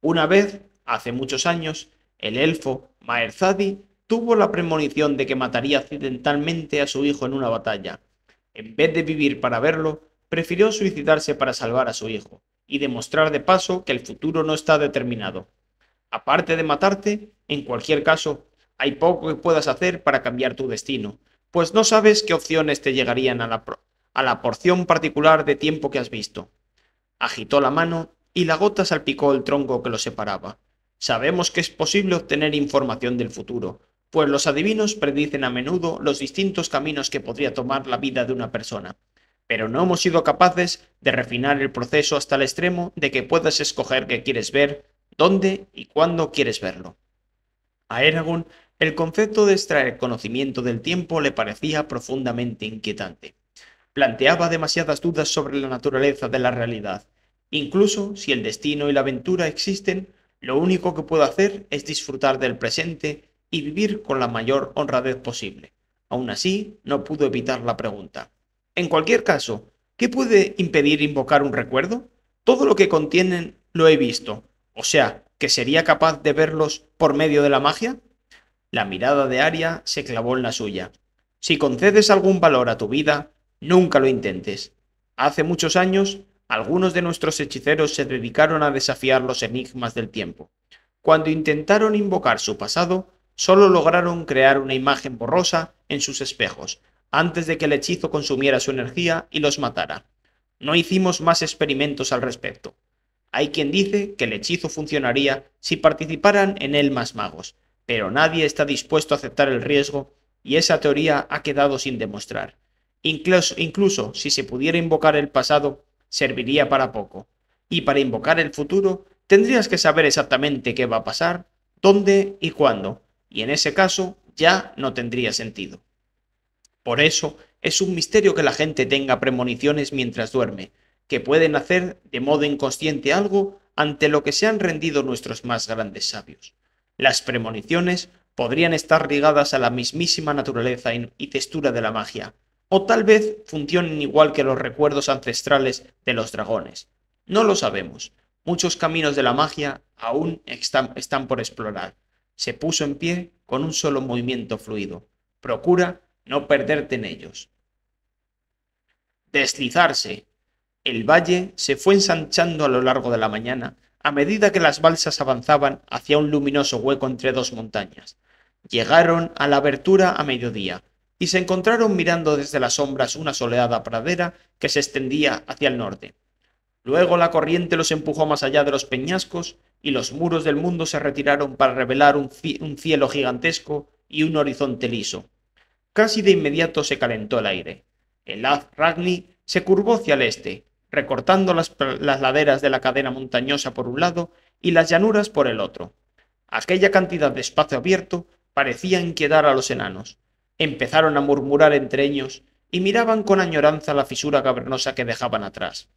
Una vez, hace muchos años, el elfo Maerzadi tuvo la premonición de que mataría accidentalmente a su hijo en una batalla. En vez de vivir para verlo, prefirió suicidarse para salvar a su hijo, y demostrar de paso que el futuro no está determinado. Aparte de matarte, en cualquier caso, hay poco que puedas hacer para cambiar tu destino, pues no sabes qué opciones te llegarían a la porción particular de tiempo que has visto. Agitó la mano y la gota salpicó el tronco que lo separaba. Sabemos que es posible obtener información del futuro, pues los adivinos predicen a menudo los distintos caminos que podría tomar la vida de una persona, pero no hemos sido capaces de refinar el proceso hasta el extremo de que puedas escoger qué quieres ver, dónde y cuándo quieres verlo. A Eragon, el concepto de extraer conocimiento del tiempo le parecía profundamente inquietante. Planteaba demasiadas dudas sobre la naturaleza de la realidad. Incluso si el destino y la aventura existen, lo único que puedo hacer es disfrutar del presente y vivir con la mayor honradez posible. Aún así, no pudo evitar la pregunta. En cualquier caso, ¿qué puede impedir invocar un recuerdo? Todo lo que contienen lo he visto. O sea, ¿que sería capaz de verlos por medio de la magia? La mirada de Aria se clavó en la suya. Si concedes algún valor a tu vida, nunca lo intentes. Hace muchos años, algunos de nuestros hechiceros se dedicaron a desafiar los enigmas del tiempo. Cuando intentaron invocar su pasado, solo lograron crear una imagen borrosa en sus espejos, antes de que el hechizo consumiera su energía y los matara. No hicimos más experimentos al respecto. Hay quien dice que el hechizo funcionaría si participaran en él más magos, pero nadie está dispuesto a aceptar el riesgo y esa teoría ha quedado sin demostrar. Incluso si se pudiera invocar el pasado, serviría para poco. Y para invocar el futuro, tendrías que saber exactamente qué va a pasar, dónde y cuándo, y en ese caso, ya no tendría sentido. Por eso es un misterio que la gente tenga premoniciones mientras duerme, que pueden hacer de modo inconsciente algo ante lo que se han rendido nuestros más grandes sabios. Las premoniciones podrían estar ligadas a la mismísima naturaleza y textura de la magia, o tal vez funcionen igual que los recuerdos ancestrales de los dragones. No lo sabemos. Muchos caminos de la magia aún están por explorar. Se puso en pie con un solo movimiento fluido. Procura no perderte en ellos. Deslizarse. El valle se fue ensanchando a lo largo de la mañana, a medida que las balsas avanzaban hacia un luminoso hueco entre dos montañas. Llegaron a la abertura a mediodía, y se encontraron mirando desde las sombras una soleada pradera que se extendía hacia el norte. Luego la corriente los empujó más allá de los peñascos, y los muros del mundo se retiraron para revelar un cielo gigantesco y un horizonte liso. Casi de inmediato se calentó el aire. El haz Ragni se curvó hacia el este, recortando las laderas de la cadena montañosa por un lado y las llanuras por el otro. Aquella cantidad de espacio abierto parecía inquietar a los enanos. Empezaron a murmurar entre ellos y miraban con añoranza la fisura cavernosa que dejaban atrás.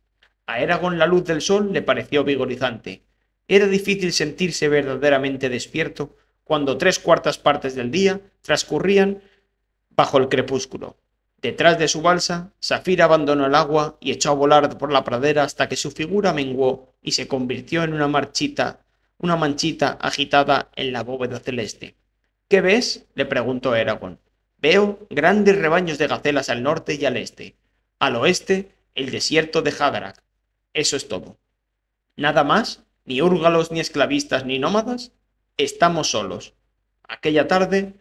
A Eragon la luz del sol le pareció vigorizante. Era difícil sentirse verdaderamente despierto cuando 3/4 del día transcurrían bajo el crepúsculo. Detrás de su balsa, Zafira abandonó el agua y echó a volar por la pradera hasta que su figura menguó y se convirtió en una manchita agitada en la bóveda celeste. ¿Qué ves?, le preguntó Eragon. Veo grandes rebaños de gacelas al norte y al este. Al oeste, el desierto de Haderach. Eso es todo. ¿Nada más? ¿Ni húrgalos, ni esclavistas, ni nómadas? Estamos solos. Aquella tarde,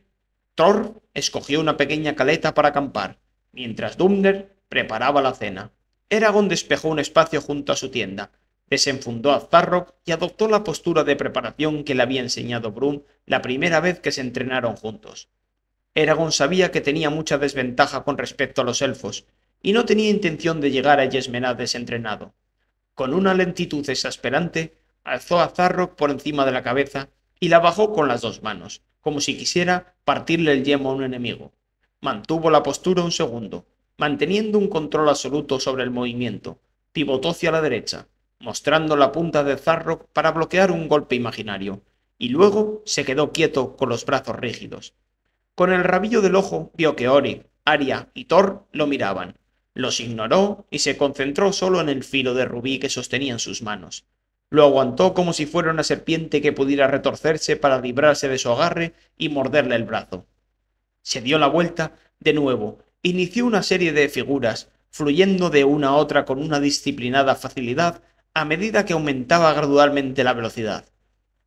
Thor escogió una pequeña caleta para acampar, mientras Dunmer preparaba la cena. Eragon despejó un espacio junto a su tienda, desenfundó a Zarrock y adoptó la postura de preparación que le había enseñado Brum la primera vez que se entrenaron juntos. Eragon sabía que tenía mucha desventaja con respecto a los elfos, y no tenía intención de llegar a Yesmenad desentrenado. Con una lentitud exasperante, alzó a Zarrock por encima de la cabeza y la bajó con las dos manos, como si quisiera partirle el yelmo a un enemigo. Mantuvo la postura un segundo, manteniendo un control absoluto sobre el movimiento. Pivotó hacia la derecha, mostrando la punta de Zarrock para bloquear un golpe imaginario, y luego se quedó quieto con los brazos rígidos. Con el rabillo del ojo vio que Ori, Arya y Thor lo miraban. Los ignoró y se concentró solo en el filo de rubí que sostenía en sus manos. Lo aguantó como si fuera una serpiente que pudiera retorcerse para librarse de su agarre y morderle el brazo. Se dio la vuelta de nuevo, inició una serie de figuras, fluyendo de una a otra con una disciplinada facilidad a medida que aumentaba gradualmente la velocidad.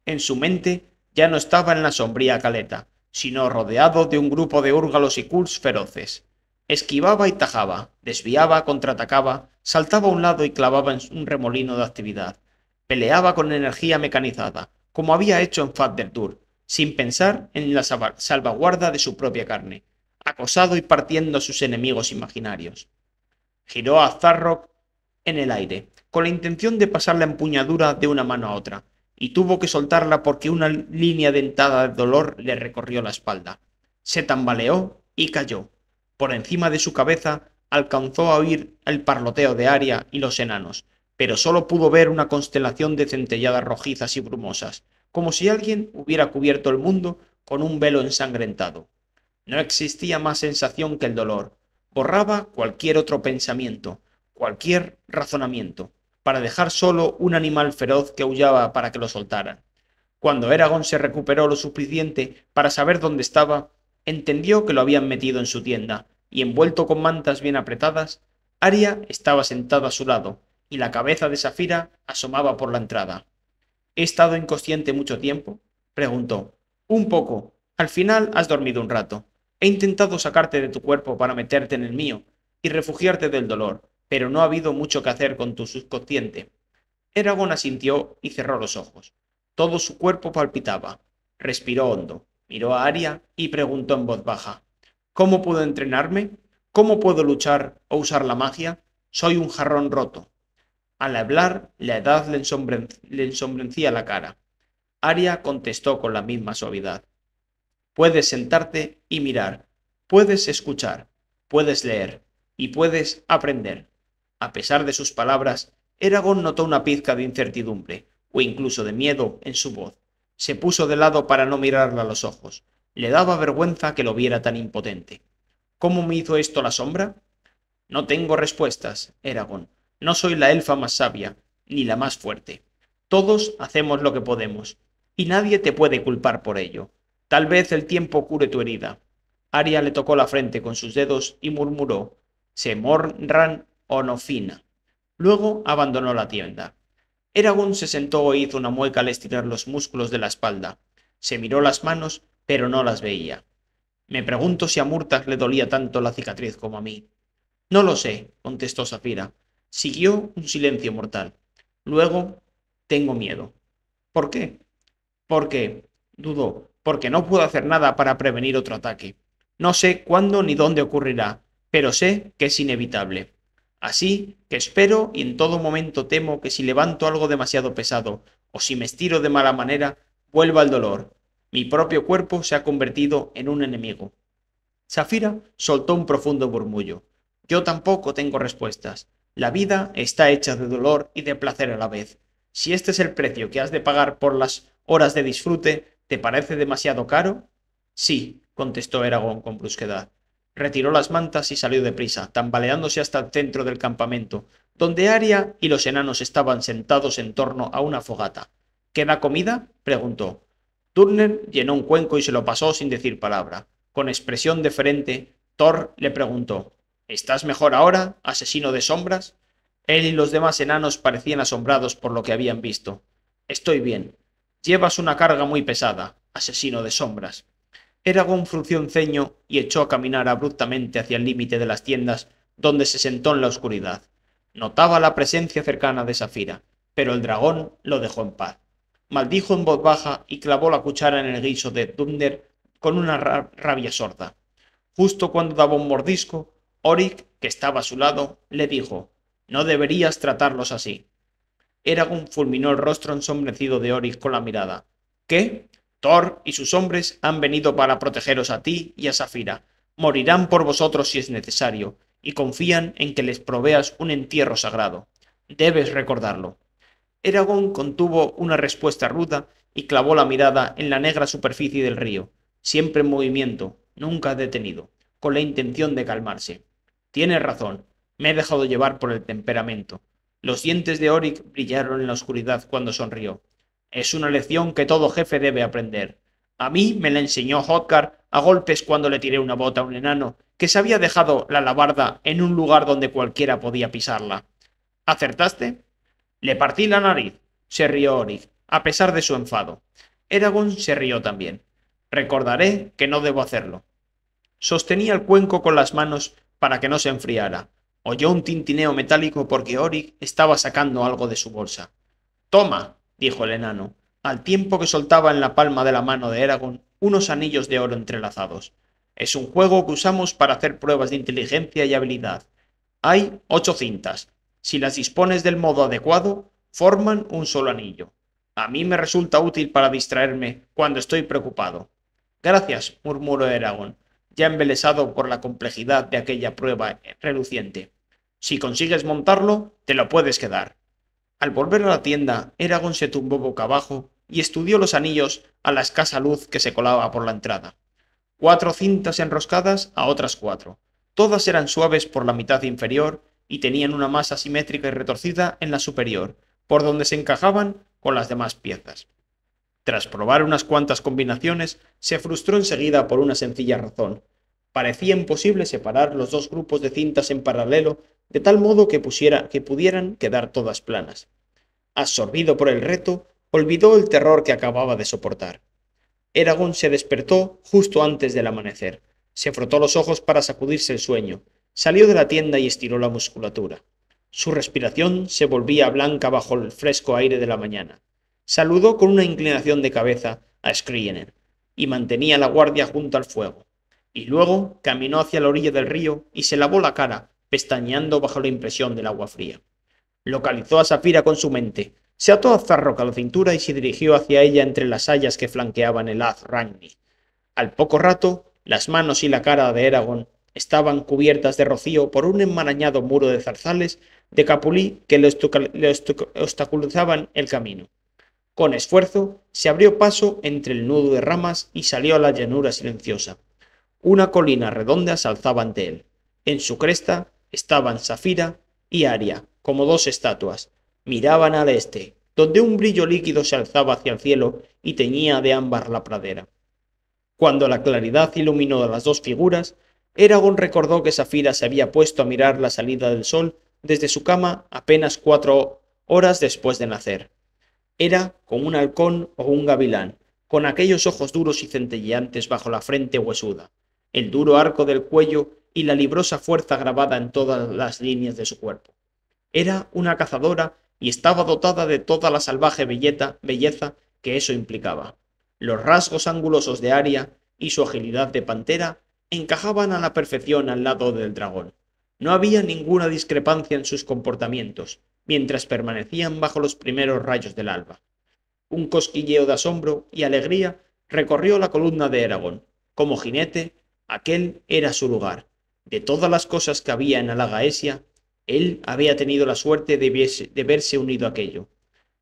En su mente ya no estaba en la sombría caleta, sino rodeado de un grupo de húrgalos y kulls feroces. Esquivaba y tajaba, desviaba, contraatacaba, saltaba a un lado y clavaba en un remolino de actividad. Peleaba con energía mecanizada, como había hecho en Fat-Derdur, sin pensar en la salvaguarda de su propia carne, acosado y partiendo a sus enemigos imaginarios. Giró a Zarrock en el aire, con la intención de pasar la empuñadura de una mano a otra, y tuvo que soltarla porque una línea dentada de dolor le recorrió la espalda. Se tambaleó y cayó. Por encima de su cabeza alcanzó a oír el parloteo de Arya y los enanos, pero solo pudo ver una constelación de centelladas rojizas y brumosas, como si alguien hubiera cubierto el mundo con un velo ensangrentado. No existía más sensación que el dolor. Borraba cualquier otro pensamiento, cualquier razonamiento, para dejar solo un animal feroz que aullaba para que lo soltaran. Cuando Eragon se recuperó lo suficiente para saber dónde estaba, entendió que lo habían metido en su tienda, y envuelto con mantas bien apretadas, Arya estaba sentada a su lado, y la cabeza de Zafira asomaba por la entrada. ¿He estado inconsciente mucho tiempo?, preguntó. Un poco. Al final has dormido un rato. He intentado sacarte de tu cuerpo para meterte en el mío y refugiarte del dolor, pero no ha habido mucho que hacer con tu subconsciente. Eragon asintió y cerró los ojos. Todo su cuerpo palpitaba. Respiró hondo, miró a Arya y preguntó en voz baja. ¿Cómo puedo entrenarme? ¿Cómo puedo luchar o usar la magia? Soy un jarrón roto. Al hablar, la edad le ensombrecía la cara. Arya contestó con la misma suavidad. Puedes sentarte y mirar, puedes escuchar, puedes leer y puedes aprender. A pesar de sus palabras, Eragon notó una pizca de incertidumbre, o incluso de miedo, en su voz. Se puso de lado para no mirarla a los ojos. Le daba vergüenza que lo viera tan impotente. ¿Cómo me hizo esto la sombra? No tengo respuestas, Eragon. No soy la elfa más sabia, ni la más fuerte. Todos hacemos lo que podemos, y nadie te puede culpar por ello. Tal vez el tiempo cure tu herida. Arya le tocó la frente con sus dedos y murmuró: Semorran Onofina. Luego abandonó la tienda. Eragon se sentó e hizo una mueca al estirar los músculos de la espalda. Se miró las manos, pero no las veía. Me pregunto si a Murtagh le dolía tanto la cicatriz como a mí. No lo sé, contestó Safira. Siguió un silencio mortal. Luego, tengo miedo. ¿Por qué? Porque, dudó, porque no puedo hacer nada para prevenir otro ataque. No sé cuándo ni dónde ocurrirá, pero sé que es inevitable. Así que espero y en todo momento temo que si levanto algo demasiado pesado o si me estiro de mala manera, vuelva el dolor. Mi propio cuerpo se ha convertido en un enemigo. Safira soltó un profundo murmullo. Yo tampoco tengo respuestas. La vida está hecha de dolor y de placer a la vez. Si este es el precio que has de pagar por las horas de disfrute, ¿te parece demasiado caro? Sí, contestó Eragon con brusquedad. Retiró las mantas y salió deprisa, tambaleándose hasta el centro del campamento, donde Arya y los enanos estaban sentados en torno a una fogata. ¿Queda comida? Preguntó. Turner llenó un cuenco y se lo pasó sin decir palabra. Con expresión deferente, Thor le preguntó: ¿Estás mejor ahora, asesino de sombras? Él y los demás enanos parecían asombrados por lo que habían visto. Estoy bien. Llevas una carga muy pesada, asesino de sombras. Eragon frunció un ceño y echó a caminar abruptamente hacia el límite de las tiendas, donde se sentó en la oscuridad. Notaba la presencia cercana de Safira, pero el dragón lo dejó en paz. Maldijo en voz baja y clavó la cuchara en el guiso de Thunder con una rabia sorda. Justo cuando daba un mordisco, Oryx, que estaba a su lado, le dijo: No deberías tratarlos así. Eragon fulminó el rostro ensombrecido de Oryx con la mirada. ¿Qué? Thor y sus hombres han venido para protegeros a ti y a Safira. Morirán por vosotros si es necesario, y confían en que les proveas un entierro sagrado. Debes recordarlo. Eragon contuvo una respuesta ruda y clavó la mirada en la negra superficie del río, siempre en movimiento, nunca detenido, con la intención de calmarse. Tienes razón, me he dejado llevar por el temperamento. Los dientes de Oryx brillaron en la oscuridad cuando sonrió. Es una lección que todo jefe debe aprender. A mí me la enseñó Hotgar a golpes cuando le tiré una bota a un enano que se había dejado la alabarda en un lugar donde cualquiera podía pisarla. ¿Acertaste? Le partí la nariz, se rió Oryx, a pesar de su enfado. Eragon se rió también. Recordaré que no debo hacerlo. Sostenía el cuenco con las manos para que no se enfriara. Oyó un tintineo metálico porque Oryx estaba sacando algo de su bolsa. Toma, dijo el enano, al tiempo que soltaba en la palma de la mano de Eragon unos anillos de oro entrelazados. Es un juego que usamos para hacer pruebas de inteligencia y habilidad. Hay 8 cintas. Si las dispones del modo adecuado, forman un solo anillo. A mí me resulta útil para distraerme cuando estoy preocupado. Gracias, murmuró Eragon, ya embelesado por la complejidad de aquella prueba reluciente. Si consigues montarlo, te lo puedes quedar. Al volver a la tienda, Eragon se tumbó boca abajo y estudió los anillos a la escasa luz que se colaba por la entrada. 4 cintas enroscadas a otras 4. Todas eran suaves por la mitad inferior y tenían una masa simétrica y retorcida en la superior, por donde se encajaban con las demás piezas. Tras probar unas cuantas combinaciones, se frustró enseguida por una sencilla razón. Parecía imposible separar los dos grupos de cintas en paralelo de tal modo que pudieran quedar todas planas. Absorbido por el reto, olvidó el terror que acababa de soportar. Eragon se despertó justo antes del amanecer. Se frotó los ojos para sacudirse el sueño. Salió de la tienda y estiró la musculatura. Su respiración se volvía blanca bajo el fresco aire de la mañana. Saludó con una inclinación de cabeza a Skriener y mantenía la guardia junto al fuego. Y luego caminó hacia la orilla del río y se lavó la cara, pestañeando bajo la impresión del agua fría. Localizó a Safira con su mente, se ató a Zarrock a la cintura y se dirigió hacia ella entre las hayas que flanqueaban el haz Ragni. Al poco rato, las manos y la cara de Eragon estaban cubiertas de rocío por un enmarañado muro de zarzales de capulí que obstaculizaban el camino. Con esfuerzo, se abrió paso entre el nudo de ramas y salió a la llanura silenciosa. Una colina redonda se alzaba ante él. En su cresta estaban Safira y Aria, como dos estatuas. Miraban al este, donde un brillo líquido se alzaba hacia el cielo y teñía de ámbar la pradera. Cuando la claridad iluminó a las dos figuras, Eragon recordó que Safira se había puesto a mirar la salida del sol desde su cama apenas 4 horas después de nacer. Era como un halcón o un gavilán, con aquellos ojos duros y centelleantes bajo la frente huesuda, el duro arco del cuello y la librosa fuerza grabada en todas las líneas de su cuerpo. Era una cazadora y estaba dotada de toda la salvaje belleza que eso implicaba. Los rasgos angulosos de Aria y su agilidad de pantera encajaban a la perfección al lado del dragón. No había ninguna discrepancia en sus comportamientos, mientras permanecían bajo los primeros rayos del alba. Un cosquilleo de asombro y alegría recorrió la columna de Eragon. Como jinete, aquel era su lugar. De todas las cosas que había en Alagaesia, él había tenido la suerte de verse unido a aquello.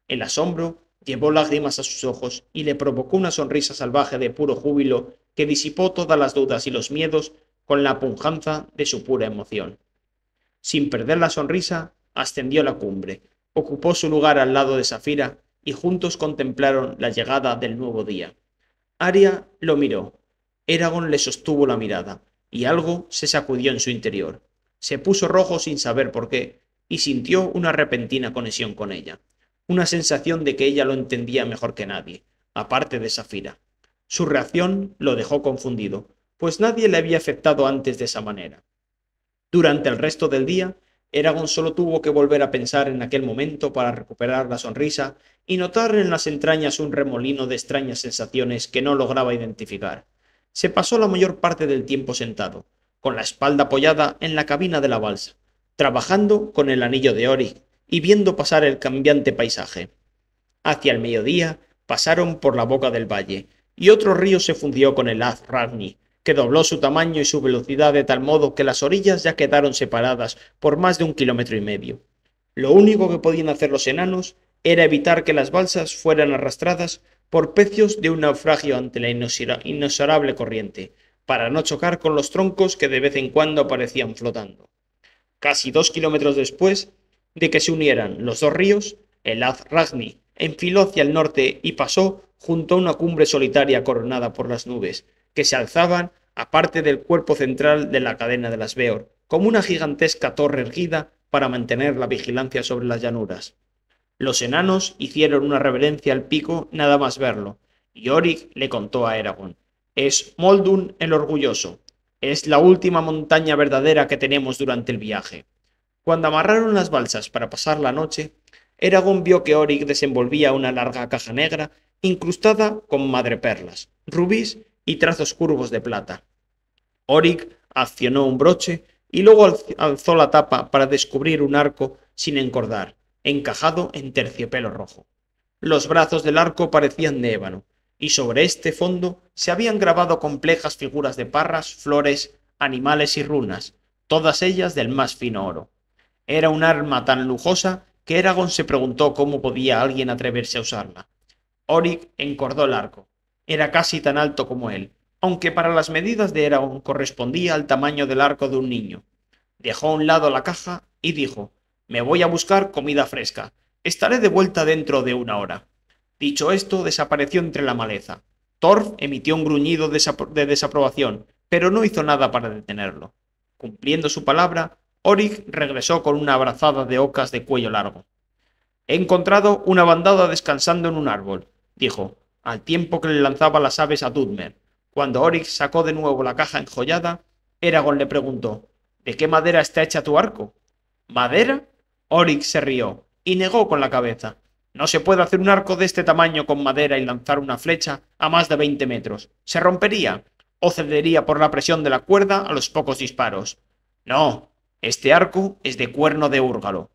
El asombro llevó lágrimas a sus ojos y le provocó una sonrisa salvaje de puro júbilo que disipó todas las dudas y los miedos con la pujanza de su pura emoción. Sin perder la sonrisa, ascendió a la cumbre, ocupó su lugar al lado de Safira y juntos contemplaron la llegada del nuevo día. Aria lo miró. Eragon le sostuvo la mirada, y algo se sacudió en su interior. Se puso rojo sin saber por qué, y sintió una repentina conexión con ella, una sensación de que ella lo entendía mejor que nadie, aparte de Safira. Su reacción lo dejó confundido, pues nadie le había afectado antes de esa manera. Durante el resto del día, Eragon solo tuvo que volver a pensar en aquel momento para recuperar la sonrisa y notar en las entrañas un remolino de extrañas sensaciones que no lograba identificar. Se pasó la mayor parte del tiempo sentado, con la espalda apoyada en la cabina de la balsa, trabajando con el anillo de Oryx y viendo pasar el cambiante paisaje. Hacia el mediodía pasaron por la boca del valle, y otro río se fundió con el Azragni, que dobló su tamaño y su velocidad de tal modo que las orillas ya quedaron separadas por más de 1,5 kilómetros. Lo único que podían hacer los enanos era evitar que las balsas fueran arrastradas por pecios de un naufragio ante la inexorable corriente, para no chocar con los troncos que de vez en cuando aparecían flotando. Casi 2 kilómetros después de que se unieran los dos ríos, el Azragni enfiló hacia el norte y pasó junto a una cumbre solitaria coronada por las nubes, que se alzaban aparte del cuerpo central de la cadena de las Beor, como una gigantesca torre erguida para mantener la vigilancia sobre las llanuras. Los enanos hicieron una reverencia al pico nada más verlo, y Oryx le contó a Eragon: «Es Moldun el Orgulloso. Es la última montaña verdadera que tenemos durante el viaje». Cuando amarraron las balsas para pasar la noche, Eragon vio que Oryx desenvolvía una larga caja negra incrustada con madreperlas, rubíes y trazos curvos de plata. Oryx accionó un broche y luego alzó la tapa para descubrir un arco sin encordar, encajado en terciopelo rojo. Los brazos del arco parecían de ébano, y sobre este fondo se habían grabado complejas figuras de parras, flores, animales y runas, todas ellas del más fino oro. Era un arma tan lujosa que Eragon se preguntó cómo podía alguien atreverse a usarla. Oryx encordó el arco. Era casi tan alto como él, aunque para las medidas de Eragon correspondía al tamaño del arco de un niño. Dejó a un lado la caja y dijo: «Me voy a buscar comida fresca. Estaré de vuelta dentro de 1 hora». Dicho esto, desapareció entre la maleza. Thorf emitió un gruñido de desaprobación, pero no hizo nada para detenerlo. Cumpliendo su palabra, Oryx regresó con una brazada de ocas de cuello largo. «He encontrado una bandada descansando en un árbol», dijo, al tiempo que le lanzaba las aves a Dudmer. Cuando Oryx sacó de nuevo la caja enjollada, Eragon le preguntó: «¿De qué madera está hecha tu arco?». «¿Madera?». Oryx se rió y negó con la cabeza. «No se puede hacer un arco de este tamaño con madera y lanzar una flecha a más de 20 metros. Se rompería, o cedería por la presión de la cuerda a los pocos disparos. No, este arco es de cuerno de húrgalo».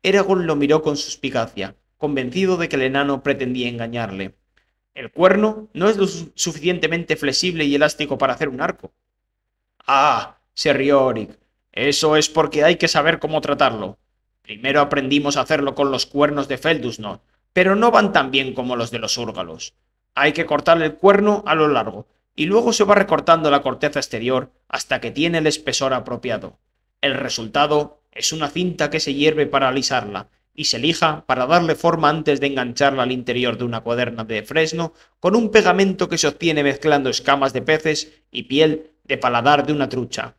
Eragon lo miró con suspicacia, convencido de que el enano pretendía engañarle. El cuerno no es lo suficientemente flexible y elástico para hacer un arco. Ah, se rió Oric. Eso es porque hay que saber cómo tratarlo. Primero aprendimos a hacerlo con los cuernos de Feldusnot, pero no van tan bien como los de los úrgalos. Hay que cortar el cuerno a lo largo, y luego se va recortando la corteza exterior hasta que tiene el espesor apropiado. El resultado es una cinta que se hierve para alisarla, y se lija para darle forma antes de engancharla al interior de una cuaderna de fresno con un pegamento que se obtiene mezclando escamas de peces y piel de paladar de una trucha.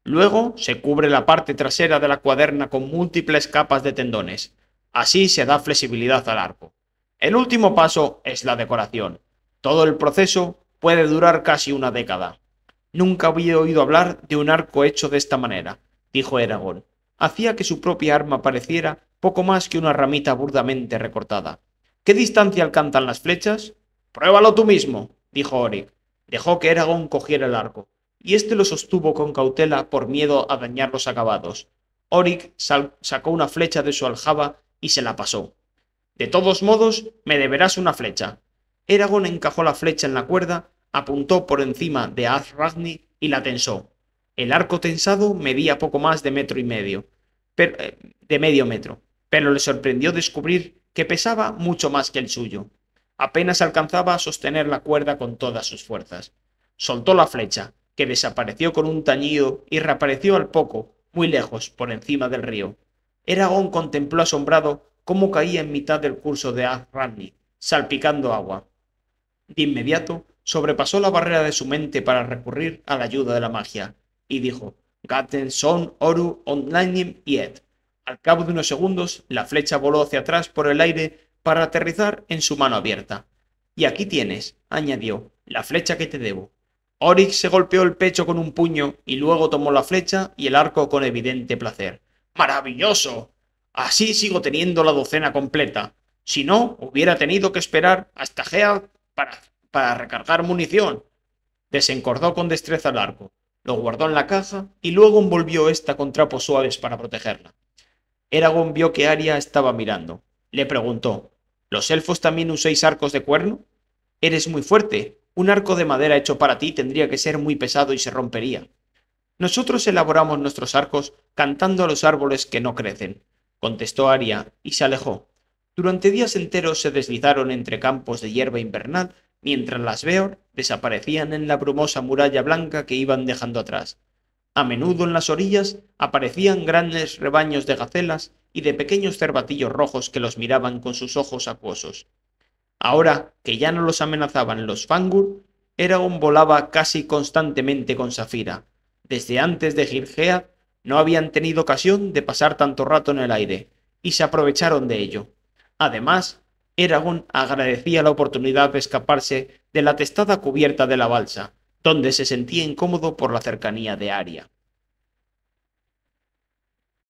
Luego se cubre la parte trasera de la cuaderna con múltiples capas de tendones. Así se da flexibilidad al arco. El último paso es la decoración. Todo el proceso puede durar casi una década. Nunca había oído hablar de un arco hecho de esta manera, dijo Eragon. Hacía que su propia arma pareciera poco más que una ramita burdamente recortada. ¿Qué distancia alcanzan las flechas? Pruébalo tú mismo, dijo Oric. Dejó que Eragon cogiera el arco, y éste lo sostuvo con cautela por miedo a dañar los acabados. Oric sacó una flecha de su aljaba y se la pasó. De todos modos, me deberás una flecha. Eragon encajó la flecha en la cuerda, apuntó por encima de Azragni y la tensó. El arco tensado medía poco más de metro y medio, de medio metro, pero le sorprendió descubrir que pesaba mucho más que el suyo. Apenas alcanzaba a sostener la cuerda con todas sus fuerzas. Soltó la flecha, que desapareció con un tañido y reapareció al poco, muy lejos, por encima del río. Eragon contempló asombrado cómo caía en mitad del curso de Azragni, salpicando agua. De inmediato sobrepasó la barrera de su mente para recurrir a la ayuda de la magia, y dijo: Gaten son oru onlinim yet. Al cabo de unos segundos, la flecha voló hacia atrás por el aire para aterrizar en su mano abierta. Y aquí tienes, añadió, la flecha que te debo. Oryx se golpeó el pecho con un puño y luego tomó la flecha y el arco con evidente placer. ¡Maravilloso! Así sigo teniendo la docena completa. Si no, hubiera tenido que esperar hasta Gea para recargar munición. Desencordó con destreza el arco, lo guardó en la caja y luego envolvió esta con trapos suaves para protegerla. Eragon vio que Arya estaba mirando. Le preguntó: ¿Los elfos también usáis arcos de cuerno? Eres muy fuerte. Un arco de madera hecho para ti tendría que ser muy pesado y se rompería. Nosotros elaboramos nuestros arcos cantando a los árboles que no crecen, contestó Arya y se alejó. Durante días enteros se deslizaron entre campos de hierba invernal mientras las Beor desaparecían en la brumosa muralla blanca que iban dejando atrás. A menudo en las orillas aparecían grandes rebaños de gacelas y de pequeños cervatillos rojos que los miraban con sus ojos acuosos. Ahora que ya no los amenazaban los Fangur, Eragon volaba casi constantemente con Safira. Desde antes de Gil-galad no habían tenido ocasión de pasar tanto rato en el aire, y se aprovecharon de ello. Además, Eragon agradecía la oportunidad de escaparse de la testada cubierta de la balsa, donde se sentía incómodo por la cercanía de Arya.